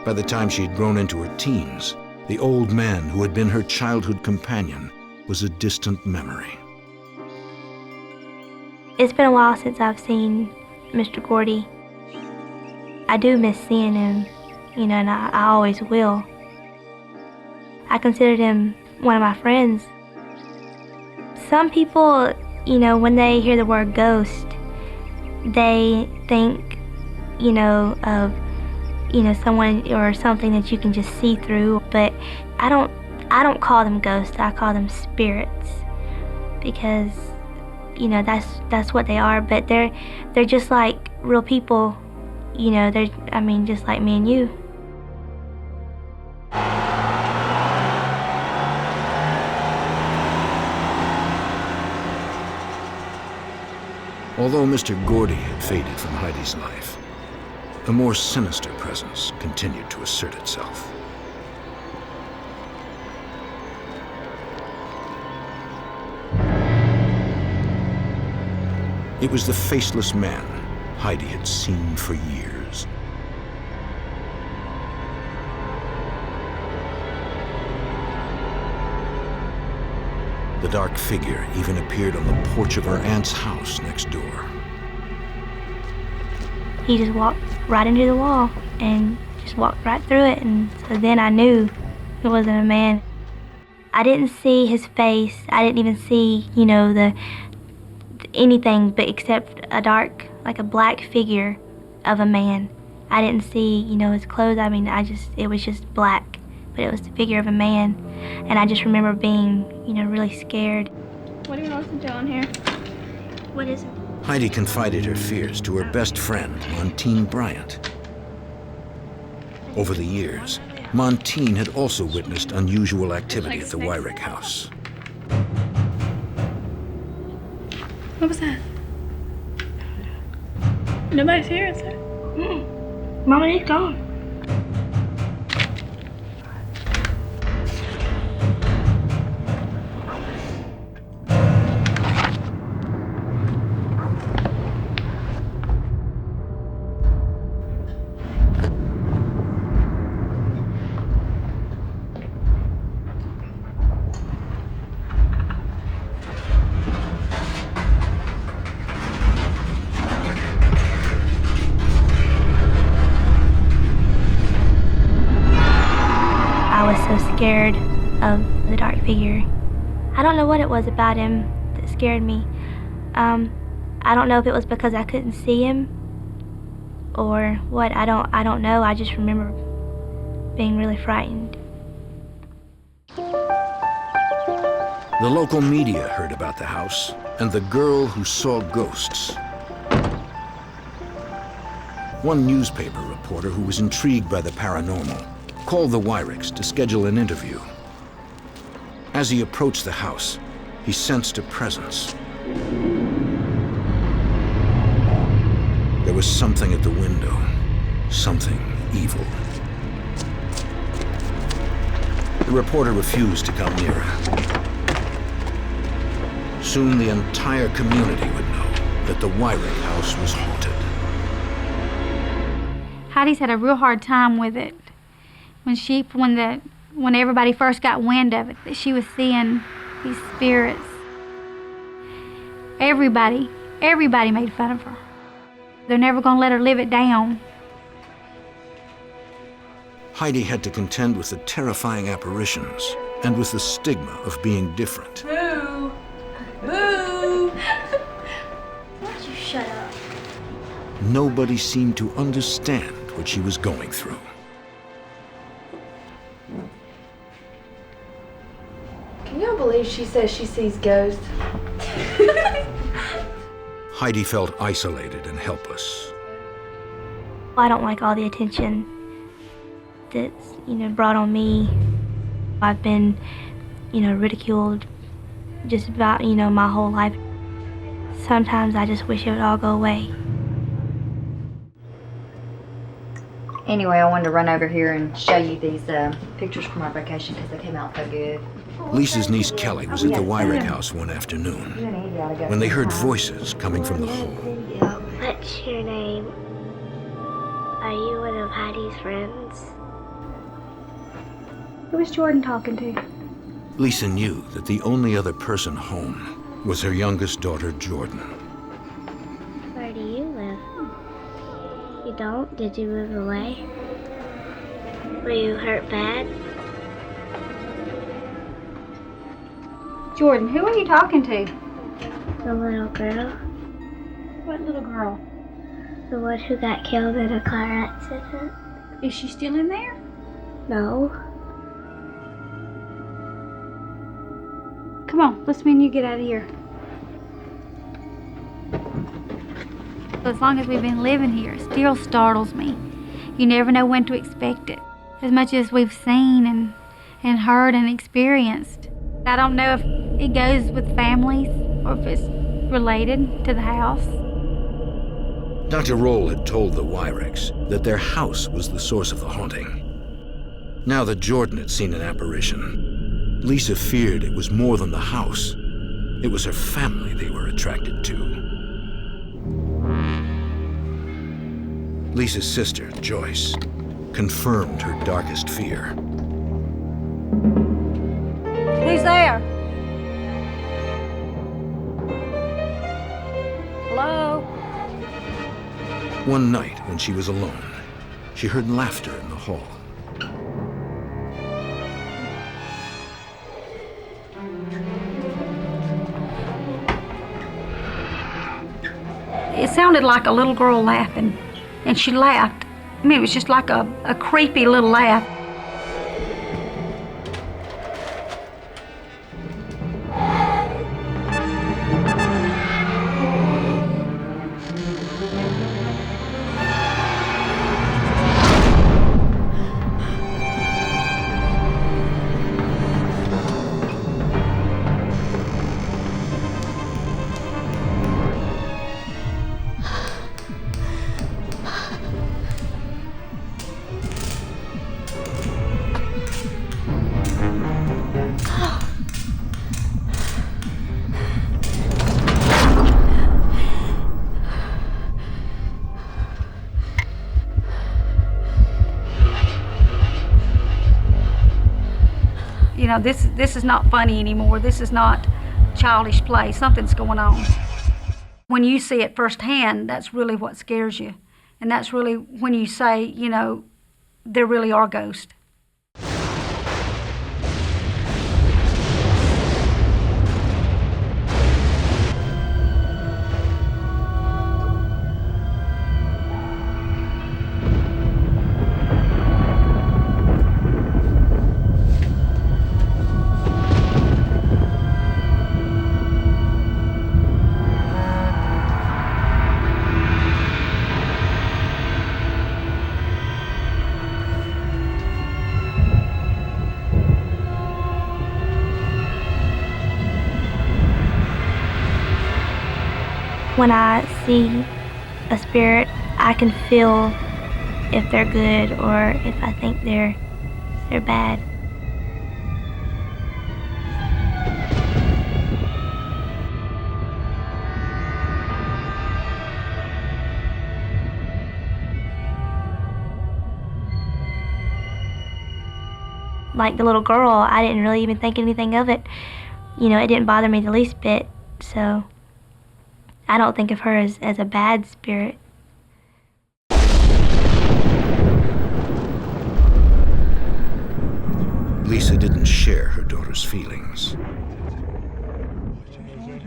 Speaker 1: By the time she had grown into her teens, the old man who had been her childhood companion was a distant memory.
Speaker 14: It's been a while since I've seen Mr. Gordy. I do miss seeing him, you know, and I always will. I considered him one of my friends. Some people, you know, when they hear the word ghost, they think, you know, of, you know, someone or something that you can just see through. But I don't call them ghosts. I call them spirits, because, you know, that's what they are. But they're just like real people, you know. I mean, just like me and you.
Speaker 1: Although Mr. Gordy had faded from Heidi's life, a more sinister presence continued to assert itself. It was the faceless man Heidi had seen for years. The dark figure even appeared on the porch of her aunt's house next door.
Speaker 14: He just walked right into the wall and just walked right through it, and so then I knew it wasn't a man. I didn't see his face. I didn't even see, you know, anything but except a dark, like a black figure of a man. I didn't see, you know, his clothes. I mean, it was just black, but it was the figure of a man. And I just remember being, you know, really scared.
Speaker 3: What do you want us to do on here? What is it?
Speaker 1: Heidi confided her fears to her best friend, Montine Bryant. Over the years, Montine had also witnessed unusual activity at the Wyrick house.
Speaker 14: What was that? Nobody's here, is there? Mama, he's gone. Scared of the dark figure. I don't know what it was about him that scared me. I don't know if it was because I couldn't see him or what. I don't know. I just remember being really frightened.
Speaker 1: The local media heard about the house and the girl who saw ghosts. One newspaper reporter who was intrigued by the paranormal called the Wyricks to schedule an interview. As he approached the house, he sensed a presence. There was something at the window, something evil. The reporter refused to come nearer. Soon the entire community would know that the Wyrick house was haunted.
Speaker 3: Heidi's had a real hard time with it. When everybody first got wind of it, that she was seeing these spirits. Everybody made fun of her. They're never gonna let her live it down.
Speaker 1: Heidi had to contend with the terrifying apparitions and with the stigma of being different.
Speaker 14: Boo! Boo! Why don't you shut up?
Speaker 1: Nobody seemed to understand what she was going through.
Speaker 15: Can y'all believe she says she sees ghosts?
Speaker 1: Heidi felt isolated and helpless.
Speaker 14: I don't like all the attention that's, brought on me. I've been, ridiculed just about, my whole life. Sometimes I just wish it would all go away.
Speaker 11: Anyway, I wanted to run over here and show you these pictures from our vacation because they came out so good.
Speaker 1: Lisa's niece Kelly was at the Wyrick house one afternoon when they heard voices coming from the hall.
Speaker 16: What's your name? Are you one of Heidi's friends?
Speaker 3: Who was Jordan talking to?
Speaker 1: Lisa knew that the only other person home was her youngest daughter, Jordan.
Speaker 16: Where do you live? You don't? Did you move away? Were you hurt bad?
Speaker 3: Jordan, who are you talking to?
Speaker 16: The little girl.
Speaker 3: What little girl?
Speaker 16: The one who got killed in a car accident.
Speaker 3: Is she still in there?
Speaker 16: No.
Speaker 3: Come on, let's me and you get out of here. As long as we've been living here, it still startles me. You never know when to expect it. As much as we've seen and heard and experienced. I don't know if it goes with families or if it's related to the house.
Speaker 1: Dr. Roll had told the Wyricks that their house was the source of the haunting. Now that Jordan had seen an apparition, Lisa feared it was more than the house. It was her family they were attracted to. Lisa's sister, Joyce, confirmed her darkest fear.
Speaker 8: Who's there? Hello?
Speaker 1: One night, when she was alone, she heard laughter in the hall.
Speaker 8: It sounded like a little girl laughing, and she laughed. I mean, it was just like a creepy little laugh. you know, this is not funny anymore. This is not childish play. Something's going on. When you see it firsthand, that's really what scares you. And that's really when you say, you know, there really are ghosts.
Speaker 14: When I see a spirit, I can feel if they're good or if I think they're bad. Like the little girl, I didn't really even think anything of it. You know, it didn't bother me the least bit, so I don't think of her as a bad spirit.
Speaker 1: Lisa didn't share her daughter's feelings.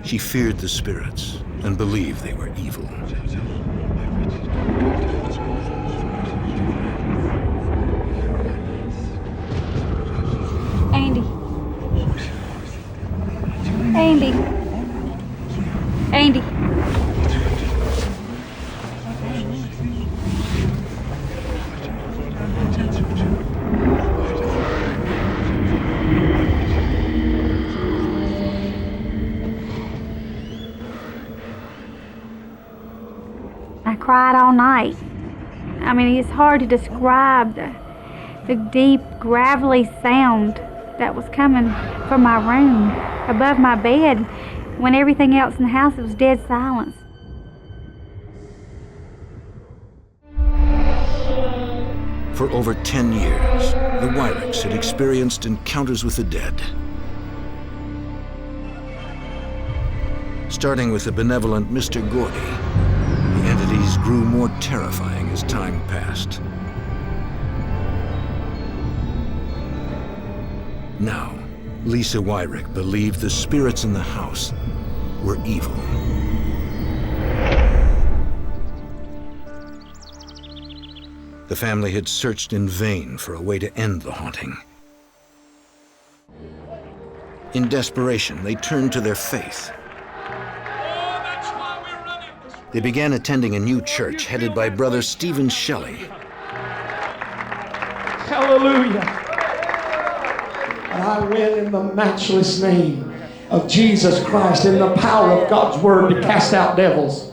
Speaker 1: She feared the spirits and believed they were evil.
Speaker 3: Andy. Andy. Andy. I cried all night. I mean, it's hard to describe the deep, gravelly sound that was coming from my room above my bed when everything else in the house was dead silence.
Speaker 1: For over 10 years, the Wyricks had experienced encounters with the dead. Starting with the benevolent Mr. Gordy, the entities grew more terrifying as time passed. Now, Lisa Wyrick believed the spirits in the house were evil. The family had searched in vain for a way to end the haunting. In desperation, they turned to their faith. They began attending a new church headed by Brother Stephen Shelley.
Speaker 17: Hallelujah. And I went in the matchless name of Jesus Christ in the power of God's word to cast out devils.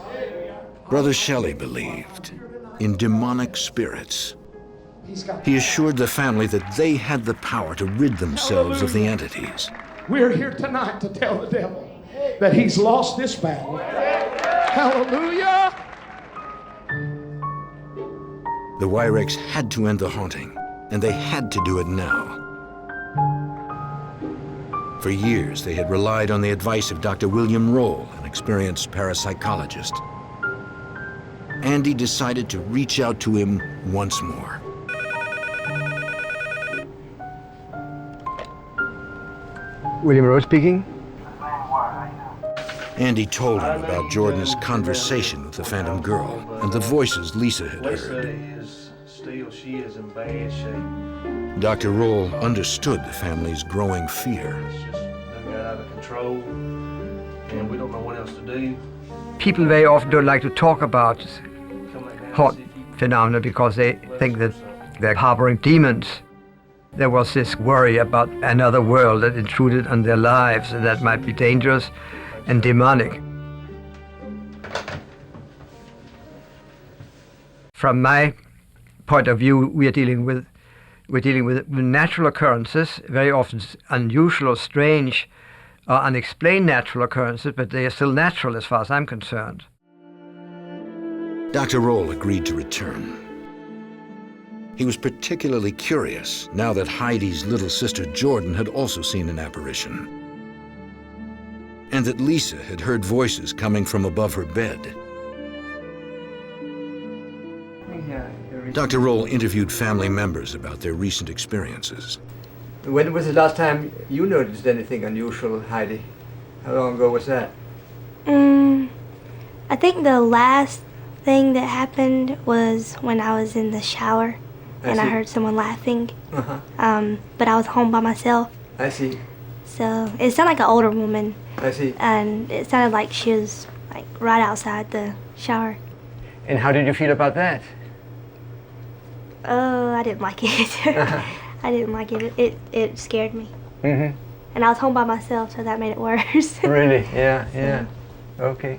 Speaker 1: Brother Shelley believed in demonic spirits. He assured the family that they had the power to rid themselves of the entities.
Speaker 17: We're here tonight to tell the devil that he's lost this battle. Hallelujah!
Speaker 1: The Wyricks had to end the haunting, and they had to do it now. For years, they had relied on the advice of Dr. William Roll, an experienced parapsychologist. Andy decided to reach out to him once more.
Speaker 13: William Roll speaking.
Speaker 1: Andy told him about Jordan's conversation with the Phantom Girl and the voices Lisa had heard.
Speaker 18: She is in bad shape.
Speaker 1: Dr. Roll understood the family's growing fear.
Speaker 18: It's just done got out of control, and we don't know what else to do.
Speaker 13: People very often don't like to talk about haunt phenomena because they think that they're harboring demons. There was this worry about another world that intruded on their lives and that might be dangerous and demonic. From my point of view, we're dealing with natural occurrences, very often unusual or strange or unexplained natural occurrences, but they are still natural as far as I'm concerned.
Speaker 1: Dr. Roll agreed to return. He was particularly curious now that Heidi's little sister Jordan had also seen an apparition, and that Lisa had heard voices coming from above her bed. Dr. Roll interviewed family members about their recent experiences.
Speaker 13: When was the last time you noticed anything unusual, Heidi? How long ago was that?
Speaker 14: I think the last thing that happened was when I was in the shower and I heard someone laughing. But I was home by myself.
Speaker 13: I see.
Speaker 14: So it sounded like an older woman.
Speaker 13: I see.
Speaker 14: And it sounded like she was like right outside the shower.
Speaker 13: And how did you feel about that?
Speaker 14: Oh, I didn't like it. I didn't like it. It scared me. And I was home by myself, so that made it worse. Really?
Speaker 13: Yeah. Okay.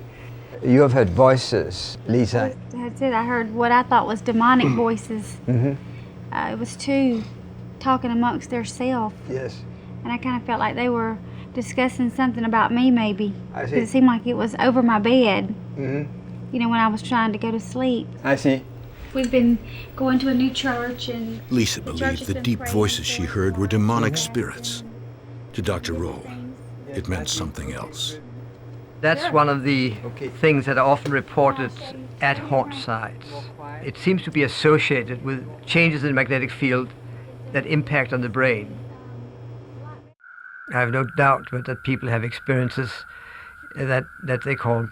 Speaker 13: You have heard voices, Lisa.
Speaker 3: That's it. I heard what I thought was demonic voices. It was two talking amongst themselves.
Speaker 13: Yes.
Speaker 3: And I kind of felt like they were discussing something about me, maybe.
Speaker 13: I see.
Speaker 3: It seemed like it was over my bed. You know, when I was trying to go to sleep.
Speaker 13: I see.
Speaker 3: We've been going to a new church, and
Speaker 1: Lisa believed the deep voices she heard were demonic spirits. To Dr. Roll, it meant something else.
Speaker 13: That's one of the things that are often reported at haunt sites. It seems to be associated with changes in the magnetic field that impact on the brain. I have no doubt that people have experiences that they call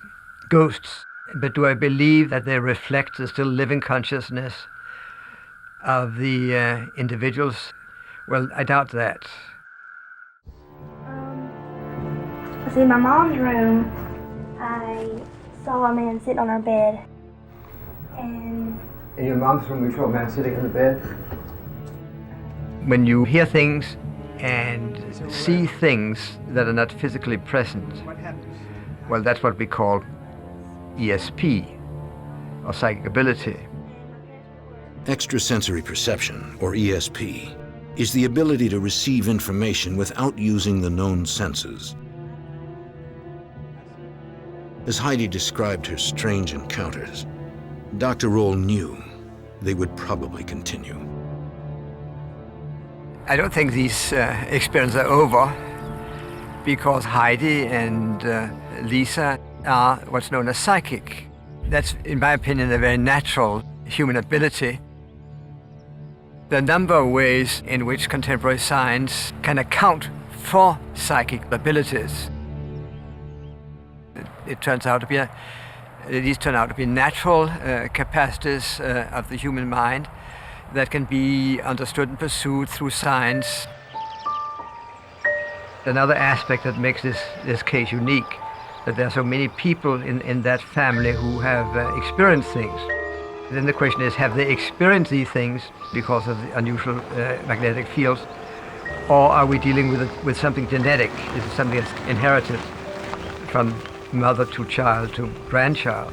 Speaker 13: ghosts. But do I believe that they reflect the still living consciousness of the individuals? Well, I doubt that.
Speaker 14: See, in my mom's room, I saw a man sitting on her bed. And
Speaker 13: in your mom's room, you saw a man sitting on the bed? When you hear things and see things that are not physically present, well, that's what we call ESP, or psychic ability.
Speaker 1: Extrasensory perception, or ESP, is the ability to receive information without using the known senses. As Heidi described her strange encounters, Dr. Roll knew they would probably continue.
Speaker 13: I don't think these experiences are over, because Heidi and Lisa are what's known as psychic. That's, in my opinion, a very natural human ability. There are a number of ways in which contemporary science can account for psychic abilities. It turns out to be, these turn out to be natural capacities of the human mind that can be understood and pursued through science. Another aspect that makes this case unique, that there are so many people in that family who have experienced things. Then the question is, have they experienced these things because of the unusual magnetic fields, or are we dealing with something genetic? Is it something that's inherited from mother to child to grandchild?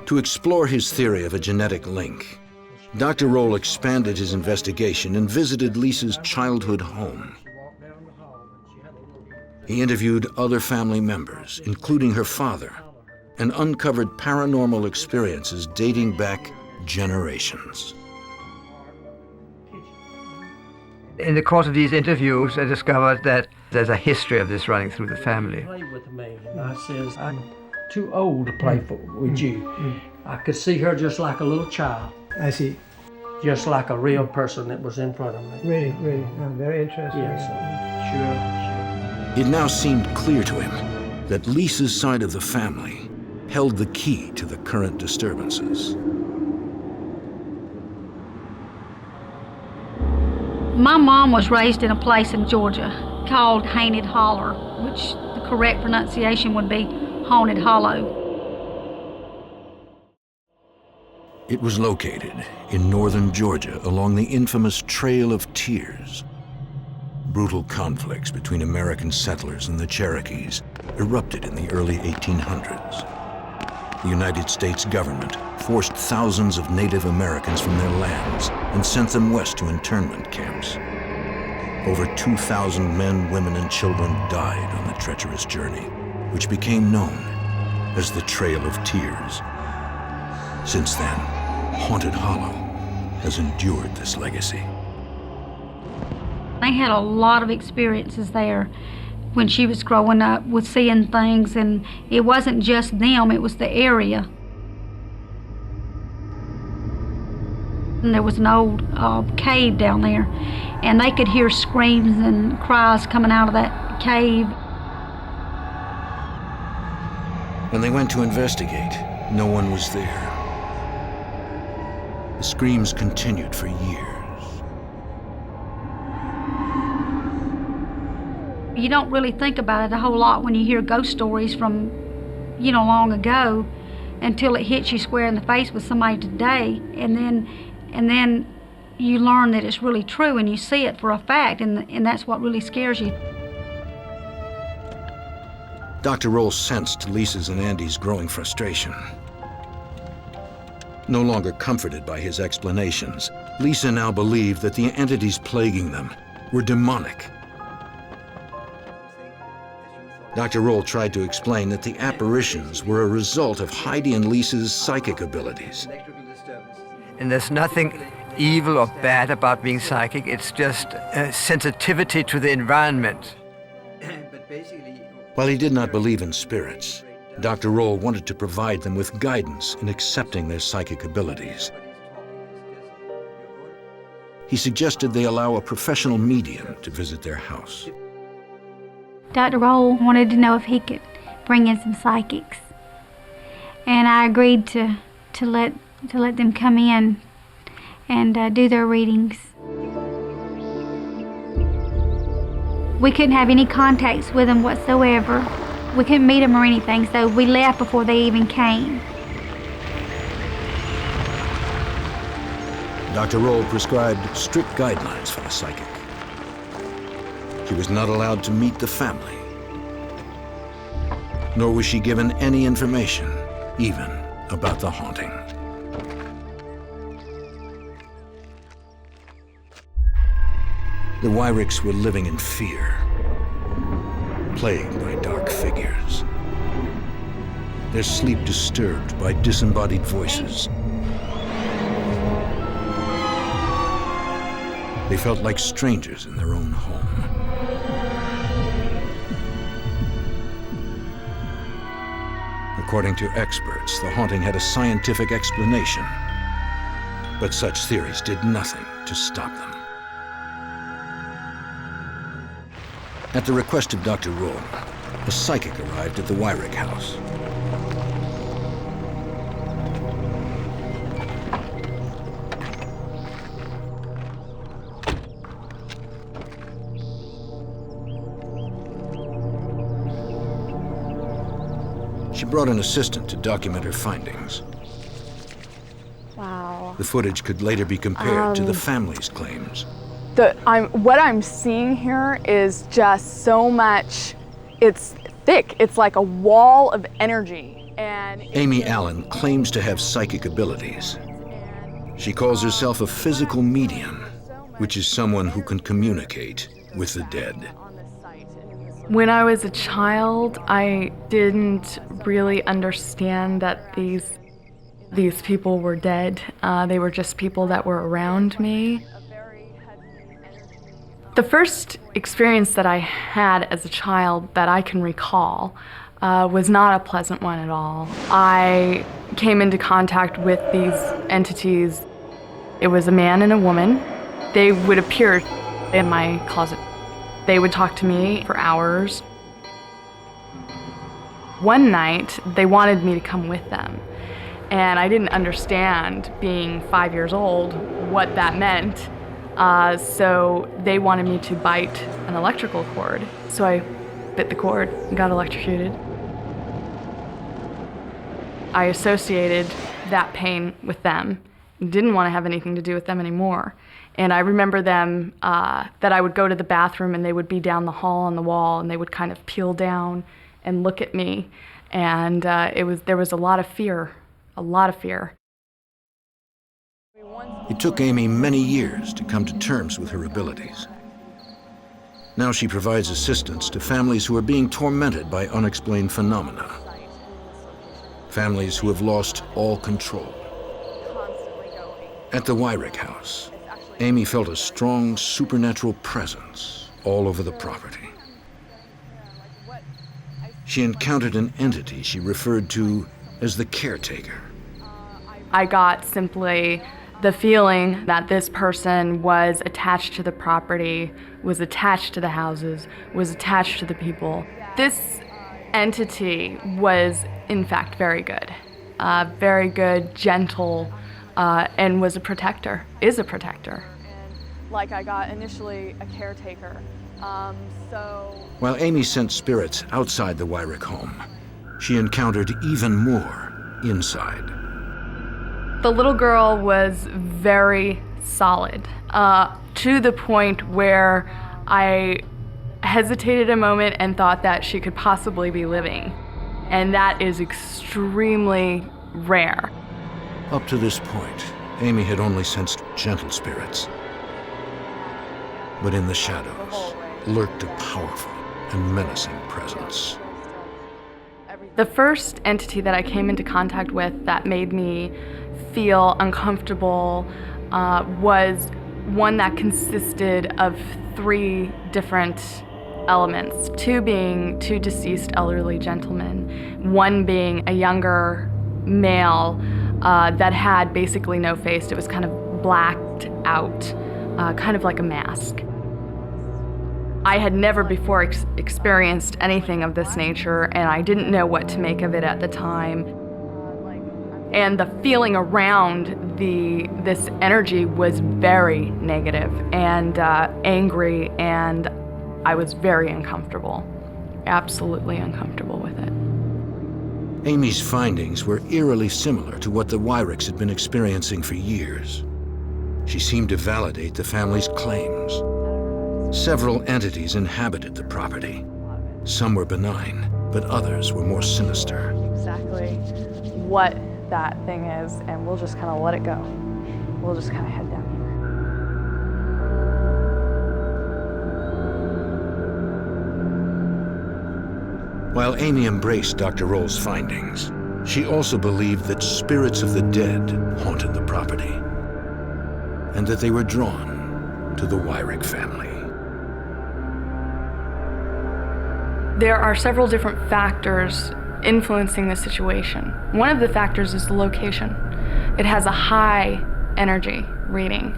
Speaker 1: To explore his theory of a genetic link, Dr. Roll expanded his investigation and visited Lisa's childhood home. He interviewed other family members, including her father, and uncovered paranormal experiences dating back generations.
Speaker 13: In the course of these interviews, I discovered that there's a history of this running through the family.
Speaker 17: Play with me, and I says, I'm too old to play with you. I could see her just like a little child.
Speaker 13: I see.
Speaker 17: Just like a real person that was in front of me.
Speaker 13: Really, very interesting.
Speaker 17: Yes, sure.
Speaker 1: It now seemed clear to him that Lisa's side of the family held the key to the current disturbances.
Speaker 8: My mom was raised in a place in Georgia called Haunted Holler, which the correct pronunciation would be Haunted Hollow.
Speaker 1: It was located in northern Georgia along the infamous Trail of Tears. Brutal conflicts between American settlers and the Cherokees erupted in the early 1800s. The United States government forced thousands of Native Americans from their lands and sent them west to internment camps. Over 2,000 men, women, and children died on the treacherous journey, which became known as the Trail of Tears. Since then, Haunted Hollow has endured this legacy.
Speaker 3: They had a lot of experiences there when she was growing up with seeing things, and it wasn't just them, it was the area. And there was an old cave down there, and they could hear screams and cries coming out of that cave.
Speaker 1: When they went to investigate, no one was there. The screams continued for years.
Speaker 3: You don't really think about it a whole lot when you hear ghost stories from, long ago, until it hits you square in the face with somebody today, and then you learn that it's really true and you see it for a fact, and that's what really scares you.
Speaker 1: Dr. Roll sensed Lisa's and Andy's growing frustration. No longer comforted by his explanations, Lisa now believed that the entities plaguing them were demonic. Dr. Roll tried to explain that the apparitions were a result of Heidi and Lisa's psychic abilities.
Speaker 13: And there's nothing evil or bad about being psychic. It's just a sensitivity to the environment.
Speaker 1: While he did not believe in spirits, Dr. Roll wanted to provide them with guidance in accepting their psychic abilities. He suggested they allow a professional medium to visit their house.
Speaker 3: Dr. Roll wanted to know if he could bring in some psychics, and I agreed to let them come in and do their readings. We couldn't have any contacts with them whatsoever. We couldn't meet them or anything, so we left before they even came.
Speaker 1: Dr. Roll prescribed strict guidelines for the psychic. She was not allowed to meet the family, nor was she given any information, even about the haunting. The Wyricks were living in fear, plagued by dark figures, their sleep disturbed by disembodied voices. They felt like strangers in their own home. According to experts, the haunting had a scientific explanation, but such theories did nothing to stop them. At the request of Dr. Roll, a psychic arrived at the Wyrick house. She brought an assistant to document her findings.
Speaker 19: Wow.
Speaker 1: The footage could later be compared to the family's claims.
Speaker 19: What I'm seeing here is just so much, it's thick. It's like a wall of energy. And
Speaker 1: Amy Allen claims to have psychic abilities. She calls herself a physical medium, which is someone who can communicate with the dead.
Speaker 19: When I was a child, I didn't really understand that these people were dead. They were just people that were around me. The first experience that I had as a child that I can recall was not a pleasant one at all. I came into contact with these entities. It was a man and a woman. They would appear in my closet. They would talk to me for hours. One night, they wanted me to come with them. And I didn't understand, being 5 years old, what that meant. So they wanted me to bite an electrical cord. So I bit the cord and got electrocuted. I associated that pain with them. Didn't want to have anything to do with them anymore. And I remember them, that I would go to the bathroom and they would be down the hall on the wall and they would kind of peel down and look at me. And there was a lot of fear, a lot of fear.
Speaker 1: It took Amy many years to come to terms with her abilities. Now she provides assistance to families who are being tormented by unexplained phenomena. Families who have lost all control. At the Wyrick house, Amy felt a strong supernatural presence all over the property. She encountered an entity she referred to as the caretaker.
Speaker 19: I got simply the feeling that this person was attached to the property, was attached to the houses, was attached to the people. This entity was, in fact, very good, gentle, and was a protector, is a protector. Like I got initially a caretaker,
Speaker 1: While Amy sensed spirits outside the Wyrick home, she encountered even more inside.
Speaker 19: The little girl was very solid, to the point where I hesitated a moment and thought that she could possibly be living. And that is extremely rare.
Speaker 1: Up to this point, Amy had only sensed gentle spirits. But in the shadows lurked a powerful and menacing presence.
Speaker 19: The first entity that I came into contact with that made me feel uncomfortable was one that consisted of 3 different elements, 2 being 2 deceased elderly gentlemen, 1 being a younger male that had basically no face. It was kind of blacked out, kind of like a mask. I had never before experienced anything of this nature, and I didn't know what to make of it at the time. And the feeling around this energy was very negative and angry, and I was very uncomfortable, absolutely uncomfortable with it.
Speaker 1: Amy's findings were eerily similar to what the Wyricks had been experiencing for years. She seemed to validate the family's claims. Several entities inhabited the property. Some were benign, but others were more sinister.
Speaker 19: Exactly what that thing is, and we'll just kind of let it go. We'll just kind of head down here.
Speaker 1: While Amy embraced Dr. Roll's findings, she also believed that spirits of the dead haunted the property, and that they were drawn to the Wyrick family.
Speaker 19: There are several different factors influencing the situation. One of the factors is the location. It has a high energy reading.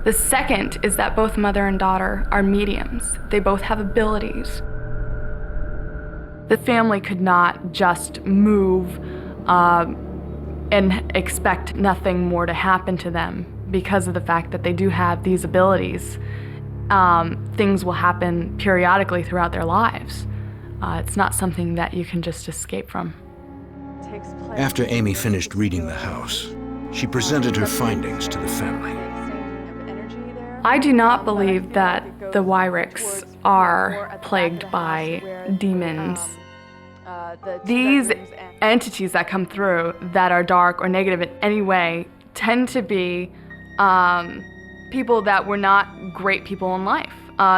Speaker 19: The second is that both mother and daughter are mediums. They both have abilities. The family could not just move and expect nothing more to happen to them because of the fact that they do have these abilities. Things will happen periodically throughout their lives. It's not something that you can just escape from.
Speaker 1: After Amy finished reading the house, she presented her findings to the family.
Speaker 19: I do not believe that the Wyricks are plagued by demons. These entities that come through that are dark or negative in any way tend to be people that were not great people in life.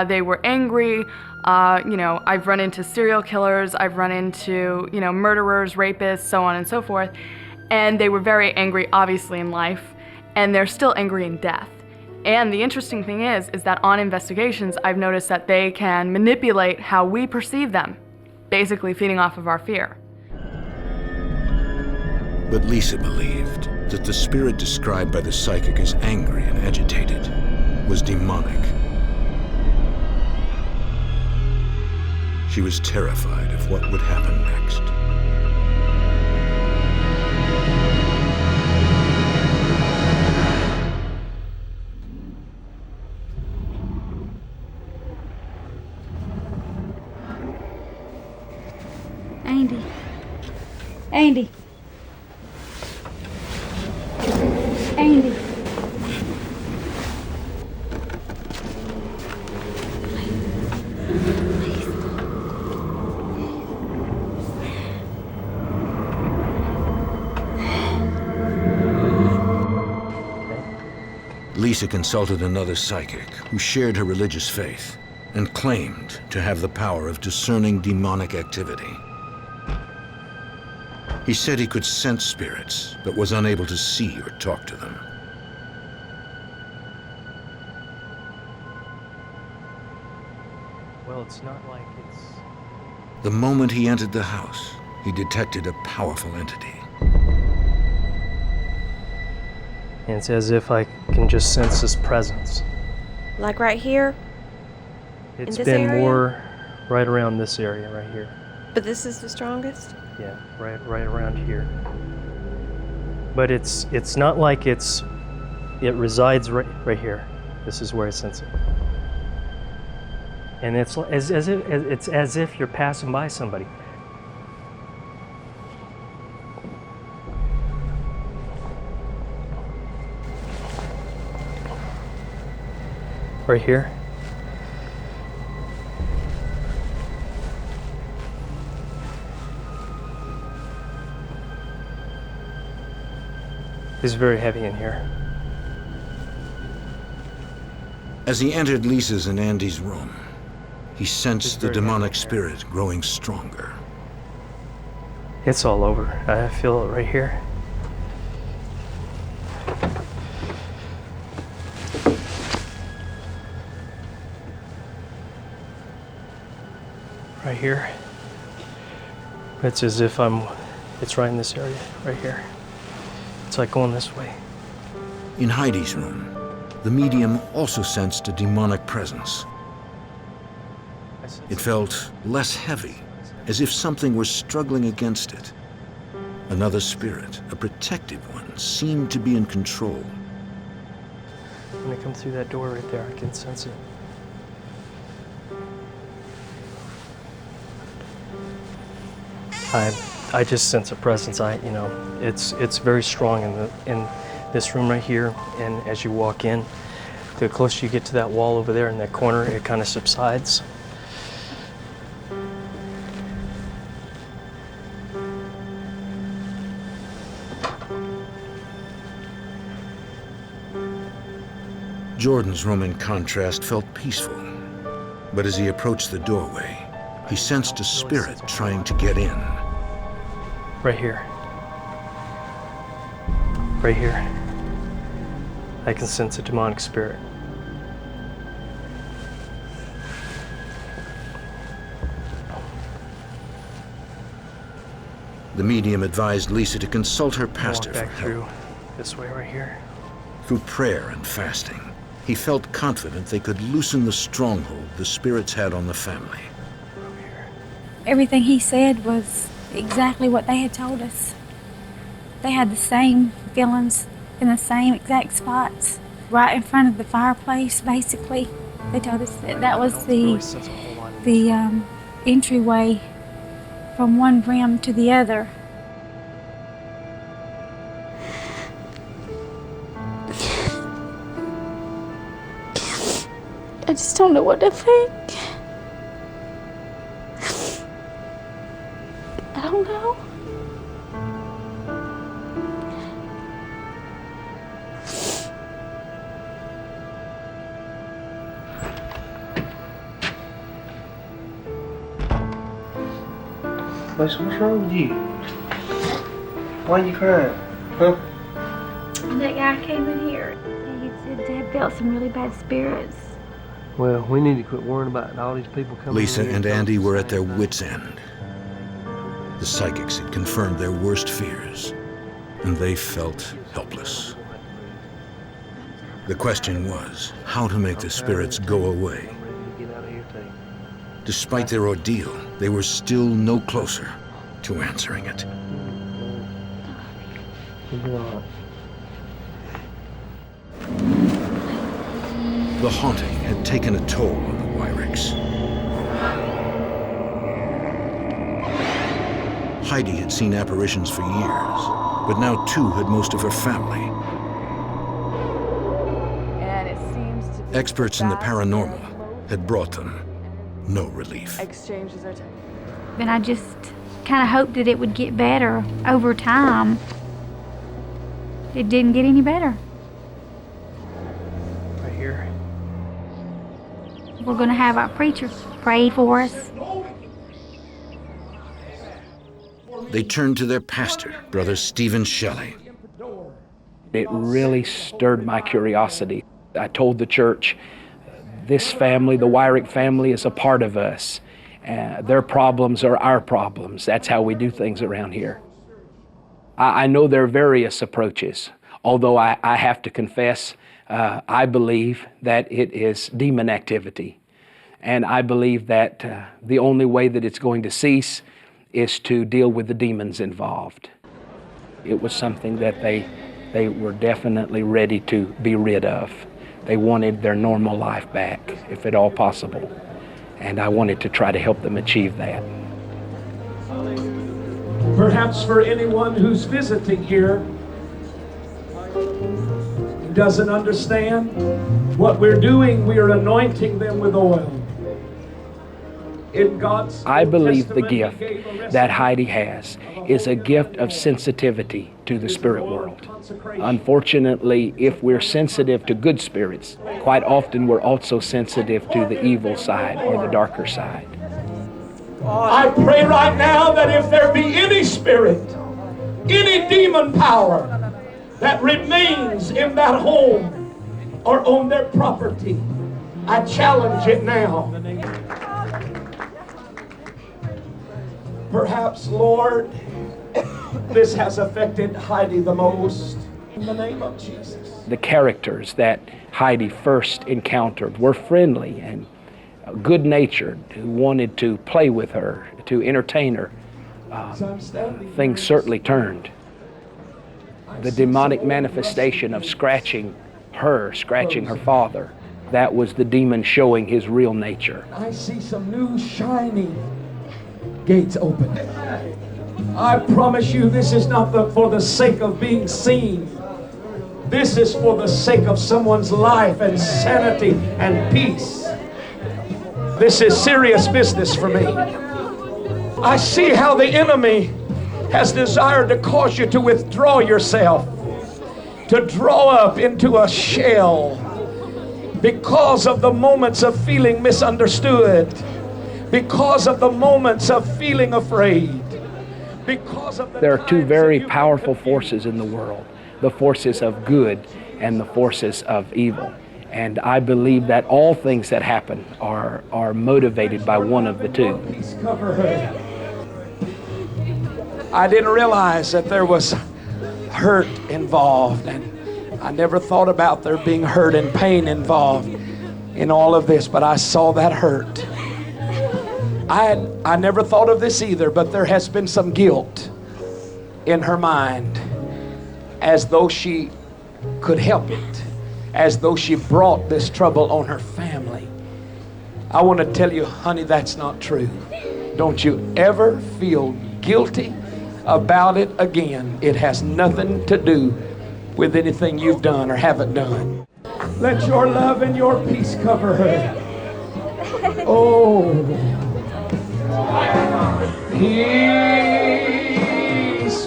Speaker 19: They were angry. I've run into serial killers, I've run into, murderers, rapists, so on and so forth. And they were very angry, obviously, in life, and they're still angry in death. And the interesting thing is that on investigations, I've noticed that they can manipulate how we perceive them, basically feeding off of our fear.
Speaker 1: But Lisa believed that the spirit described by the psychic as angry and agitated was demonic. She was terrified of what would happen next.
Speaker 3: Andy. Andy. Andy.
Speaker 1: Lisa consulted another psychic who shared her religious faith and claimed to have the power of discerning demonic activity. He said he could sense spirits, but was unable to see or talk to them.
Speaker 20: Well, it's not like it's...
Speaker 1: The moment he entered the house, he detected a powerful entity.
Speaker 20: And it's as if I can just sense his presence.
Speaker 15: Like right here?
Speaker 20: It's
Speaker 15: in this
Speaker 20: been
Speaker 15: area?
Speaker 20: more right around this area right here.
Speaker 15: But this is the strongest?
Speaker 20: Yeah, right around here. But it's not like it resides right here. This is where I sense it. And it's as if you're passing by somebody. Right here. It's very heavy in here.
Speaker 1: As he entered Lisa's and Andy's room, he sensed the demonic spirit growing stronger.
Speaker 20: It's all over. I feel it right here. Right here. It's as if it's right in this area, right here. It's like going this way.
Speaker 1: In Heidi's room, the medium also sensed a demonic presence. It felt less heavy, as if something were struggling against it. Another spirit, a protective one, seemed to be in control.
Speaker 20: When I come through that door right there, I can sense it. I just sense a presence. It's very strong in this room right here. And as you walk in, the closer you get to that wall over there in that corner, it kind of subsides.
Speaker 1: Jordan's room, in contrast, felt peaceful. But as he approached the doorway, he sensed a spirit trying to get in.
Speaker 20: Right here. Right here. I can sense a demonic spirit.
Speaker 1: The medium advised Lisa to consult her pastor
Speaker 20: Walk
Speaker 1: for
Speaker 20: back
Speaker 1: help.
Speaker 20: through this way right here.
Speaker 1: Through prayer and fasting, he felt confident they could loosen the stronghold the spirits had on the family.
Speaker 3: Everything he said was exactly what they had told us. They had the same feelings in the same exact spots, right in front of the fireplace, basically. They told us that was the entryway from one room to the other. I just don't know what to think. I don't know.
Speaker 18: What's wrong with you? Why are you crying? Huh?
Speaker 3: That guy came in here. He said Dad felt some really bad spirits.
Speaker 20: Well, we need to quit worrying about all these people coming
Speaker 1: Lisa
Speaker 20: in
Speaker 1: and Andy were at their wits' end. The psychics had confirmed their worst fears, and they felt helpless. The question was how to make the spirits go away. Despite their ordeal, they were still no closer to answering it. The haunting had taken a toll on the Wyricks. Heidi had seen apparitions for years, but now too had most of her family.
Speaker 15: And it seems to be
Speaker 1: Experts in the paranormal had brought them no relief.
Speaker 15: exchanges are taking.
Speaker 3: And I just kind of hoped that it would get better over time. It didn't get any better.
Speaker 20: Right here.
Speaker 3: We're going to have our preacher pray for us.
Speaker 1: They turned to their pastor, Brother Stephen Shelley.
Speaker 21: It really stirred my curiosity. I told the church, this family, the Wyrick family, is a part of us. Their problems are our problems. That's how we do things around here. I know there are various approaches, although I have to confess, I believe that it is demon activity. And I believe that the only way that it's going to cease is to deal with the demons involved. It was something that they were definitely ready to be rid of. They wanted their normal life back, if at all possible. And I wanted to try to help them achieve that.
Speaker 17: Perhaps for anyone who's visiting here who doesn't understand what we're doing, we are anointing them with oil. In God's
Speaker 21: I believe the gift that Heidi has is a gift of sensitivity to the spirit world. Unfortunately, if we're sensitive to good spirits, quite often we're also sensitive to the evil side or the darker side.
Speaker 17: I pray right now that if there be any spirit, any demon power that remains in that home or on their property, I challenge it now. Perhaps, Lord, this has affected Heidi the most. In the name of Jesus.
Speaker 21: The characters that Heidi first encountered were friendly and good-natured, who wanted to play with her, to entertain her. Things certainly turned. The demonic manifestation of scratching her father, that was the demon showing his real nature.
Speaker 17: I see some new shiny gates open. I promise you, this is not for the sake of being seen. This is for the sake of someone's life and sanity and peace. This is serious business for me. I see how the enemy has desired to cause you to withdraw yourself, to draw up into a shell because of the moments of feeling misunderstood, because of the moments of feeling afraid, because of
Speaker 21: there are two very powerful forces in the world, the forces of good and the forces of evil. And I believe that all things that happen are motivated by one of the two.
Speaker 17: I didn't realize that there was hurt involved, and I never thought about there being hurt and pain involved in all of this, but I saw that hurt. I never thought of this either, but there has been some guilt in her mind, as though she could help it, as though she brought this trouble on her family. I want to tell you, honey, that's not true. Don't you ever feel guilty about it again. It has nothing to do with anything you've done or haven't done. Let your love and your peace cover her. Oh, peace, peace,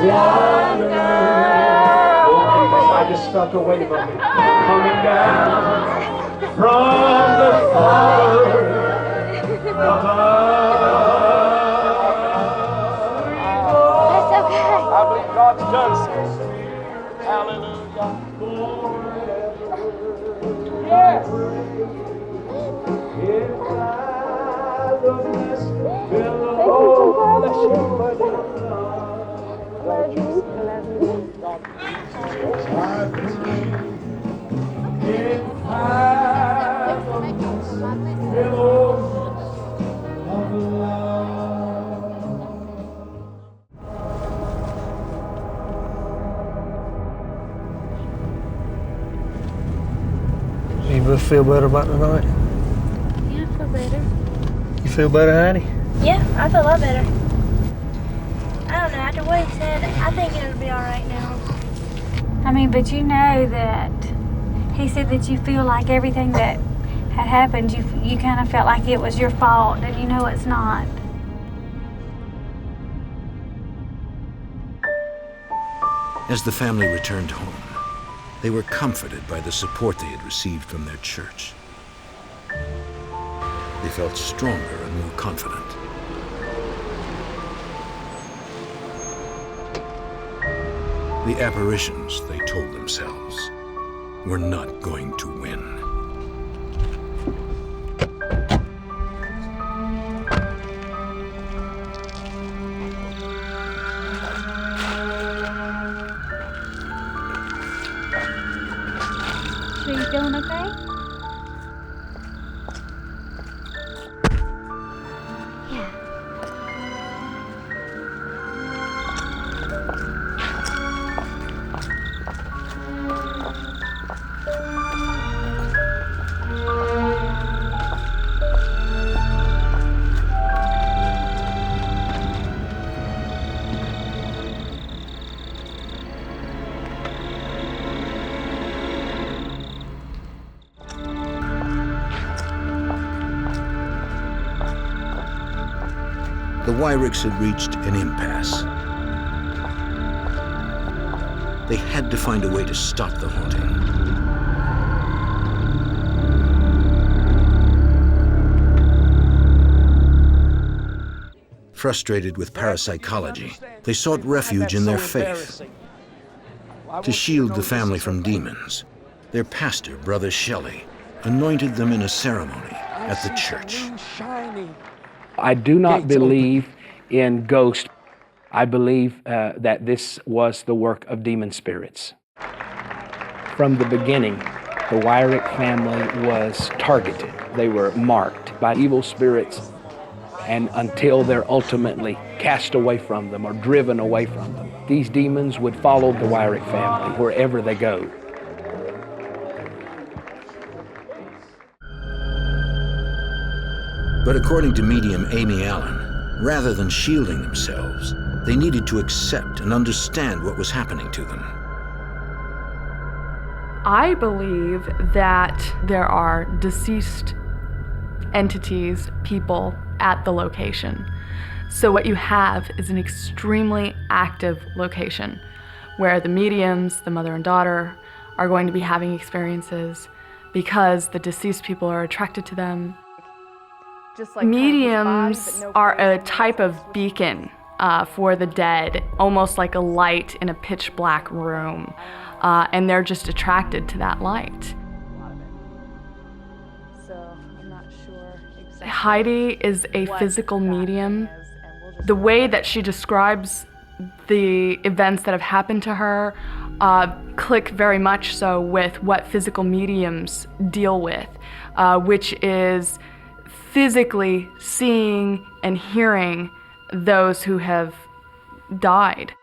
Speaker 17: wonder. I just felt a wave of it coming down from the Father above.
Speaker 16: That's okay.
Speaker 17: I believe God's done something. Hallelujah. Yes. If I don't miss, bless you, buddy.
Speaker 22: You feel better about tonight?
Speaker 14: Yeah, I feel better.
Speaker 22: You feel better, Heidi?
Speaker 14: Yeah, I feel a lot better. I don't know, after what he said, I think it'll be alright now.
Speaker 3: I mean, but you know that he said that you feel like everything that had happened, you kind of felt like it was your fault, and you know it's not.
Speaker 1: As the family returned home, they were comforted by the support they had received from their church. They felt stronger and more confident. The apparitions, they told themselves, were not going to win.
Speaker 3: So you feeling okay?
Speaker 1: The Wyricks had reached an impasse. They had to find a way to stop the haunting. Frustrated with parapsychology, they sought refuge in their faith. To shield the family from demons, their pastor, Brother Shelley, anointed them in a ceremony at the church.
Speaker 21: I do not believe in ghosts. I believe that this was the work of demon spirits. From the beginning, the Wyrick family was targeted. They were marked by evil spirits, and until they're ultimately cast away from them or driven away from them, these demons would follow the Wyrick family wherever they go.
Speaker 1: But according to medium Amy Allen, rather than shielding themselves, they needed to accept and understand what was happening to them.
Speaker 19: I believe that there are deceased entities, people at the location. So what you have is an extremely active location where the mediums, the mother and daughter, are going to be having experiences because the deceased people are attracted to them. Mediums are a type of beacon for the dead, almost like a light in a pitch black room, and they're just attracted to that light. Heidi is a physical medium. The way that she describes the events that have happened to her click very much so with what physical mediums deal with, which is physically seeing and hearing those who have died.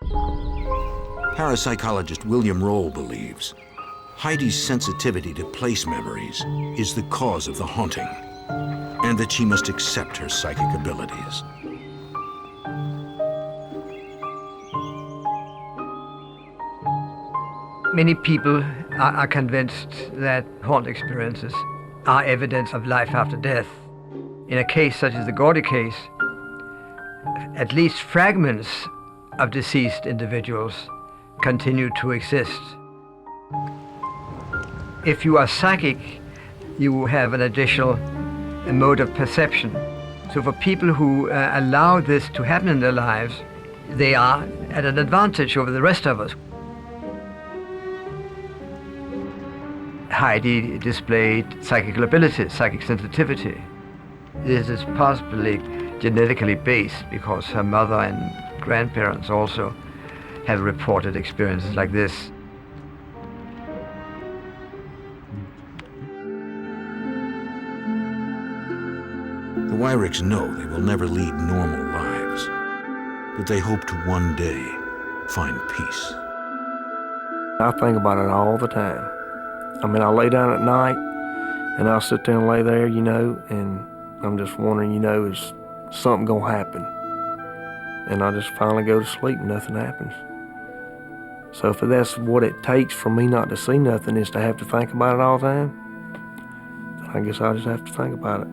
Speaker 1: Parapsychologist William Roll believes Heidi's sensitivity to place memories is the cause of the haunting, and that she must accept her psychic abilities.
Speaker 13: Many people are convinced that haunt experiences are evidence of life after death. In a case such as the Gordy case, at least fragments of deceased individuals continue to exist. If you are psychic, you have an additional mode of perception. So for people who allow this to happen in their lives, they are at an advantage over the rest of us. Heidi displayed psychic abilities, psychic sensitivity. This is possibly genetically based because her mother and grandparents also have reported experiences like this.
Speaker 1: The Wyricks know they will never lead normal lives, but they hope to one day find peace.
Speaker 2: I think about it all the time. I mean, I lay down at night and I'll sit there and lay there, you know, and I'm just wondering, you know, is something gonna happen? And I just finally go to sleep and nothing happens. So if that's what it takes for me not to see nothing is to have to think about it all the time, then I guess I'll just have to think about it.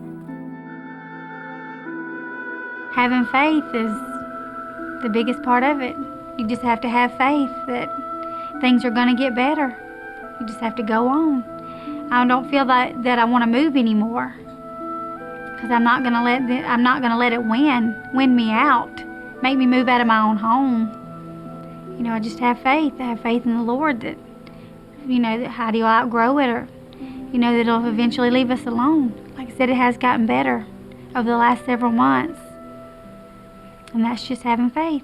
Speaker 3: Having faith is the biggest part of it. You just have to have faith that things are gonna get better. You just have to go on. I don't feel that I want to move anymore, because I'm not gonna let it win me out, make me move out of my own home. You know, I just have faith. I have faith in the Lord that you know, that Heidi will outgrow it, or, you know, that it'll eventually leave us alone. Like I said, it has gotten better over the last several months. And that's just having faith.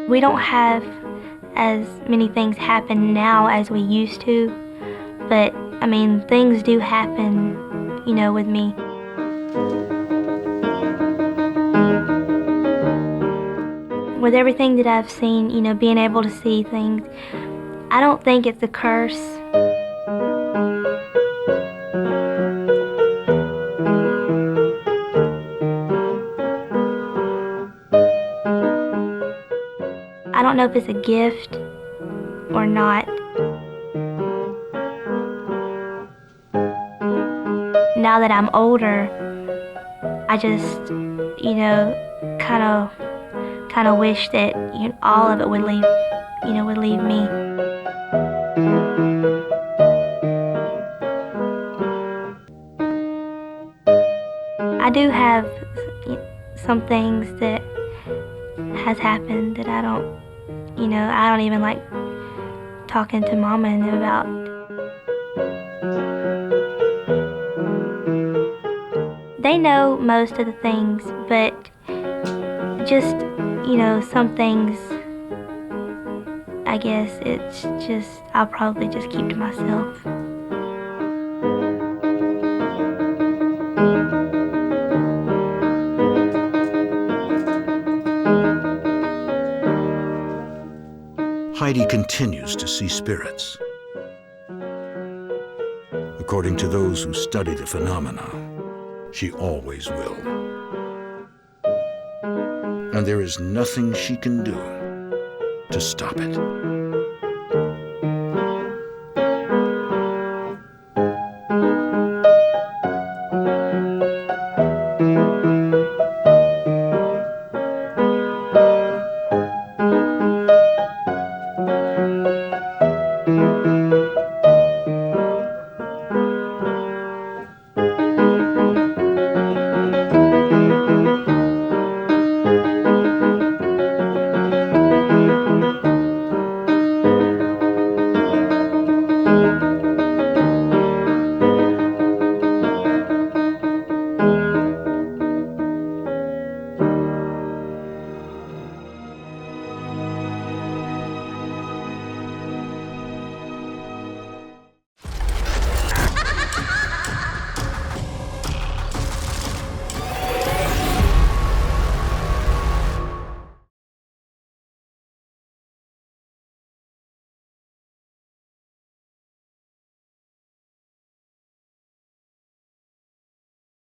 Speaker 14: We don't have as many things happen now as we used to, but I mean, things do happen, you know, with me. With everything that I've seen, you know, being able to see things, I don't think it's a curse. I don't know if it's a gift or not. Now that I'm older, I just, you know, kind of wish that, you know, all of it would leave, you know, would leave me. I do have some things that has happened that I don't, you know, I don't even like talking to Mama and them about. They know most of the things, but just, you know, some things, I guess it's just, I'll probably just keep to myself.
Speaker 1: Heidi continues to see spirits. According to those who study the phenomena, she always will. And there is nothing she can do to stop it.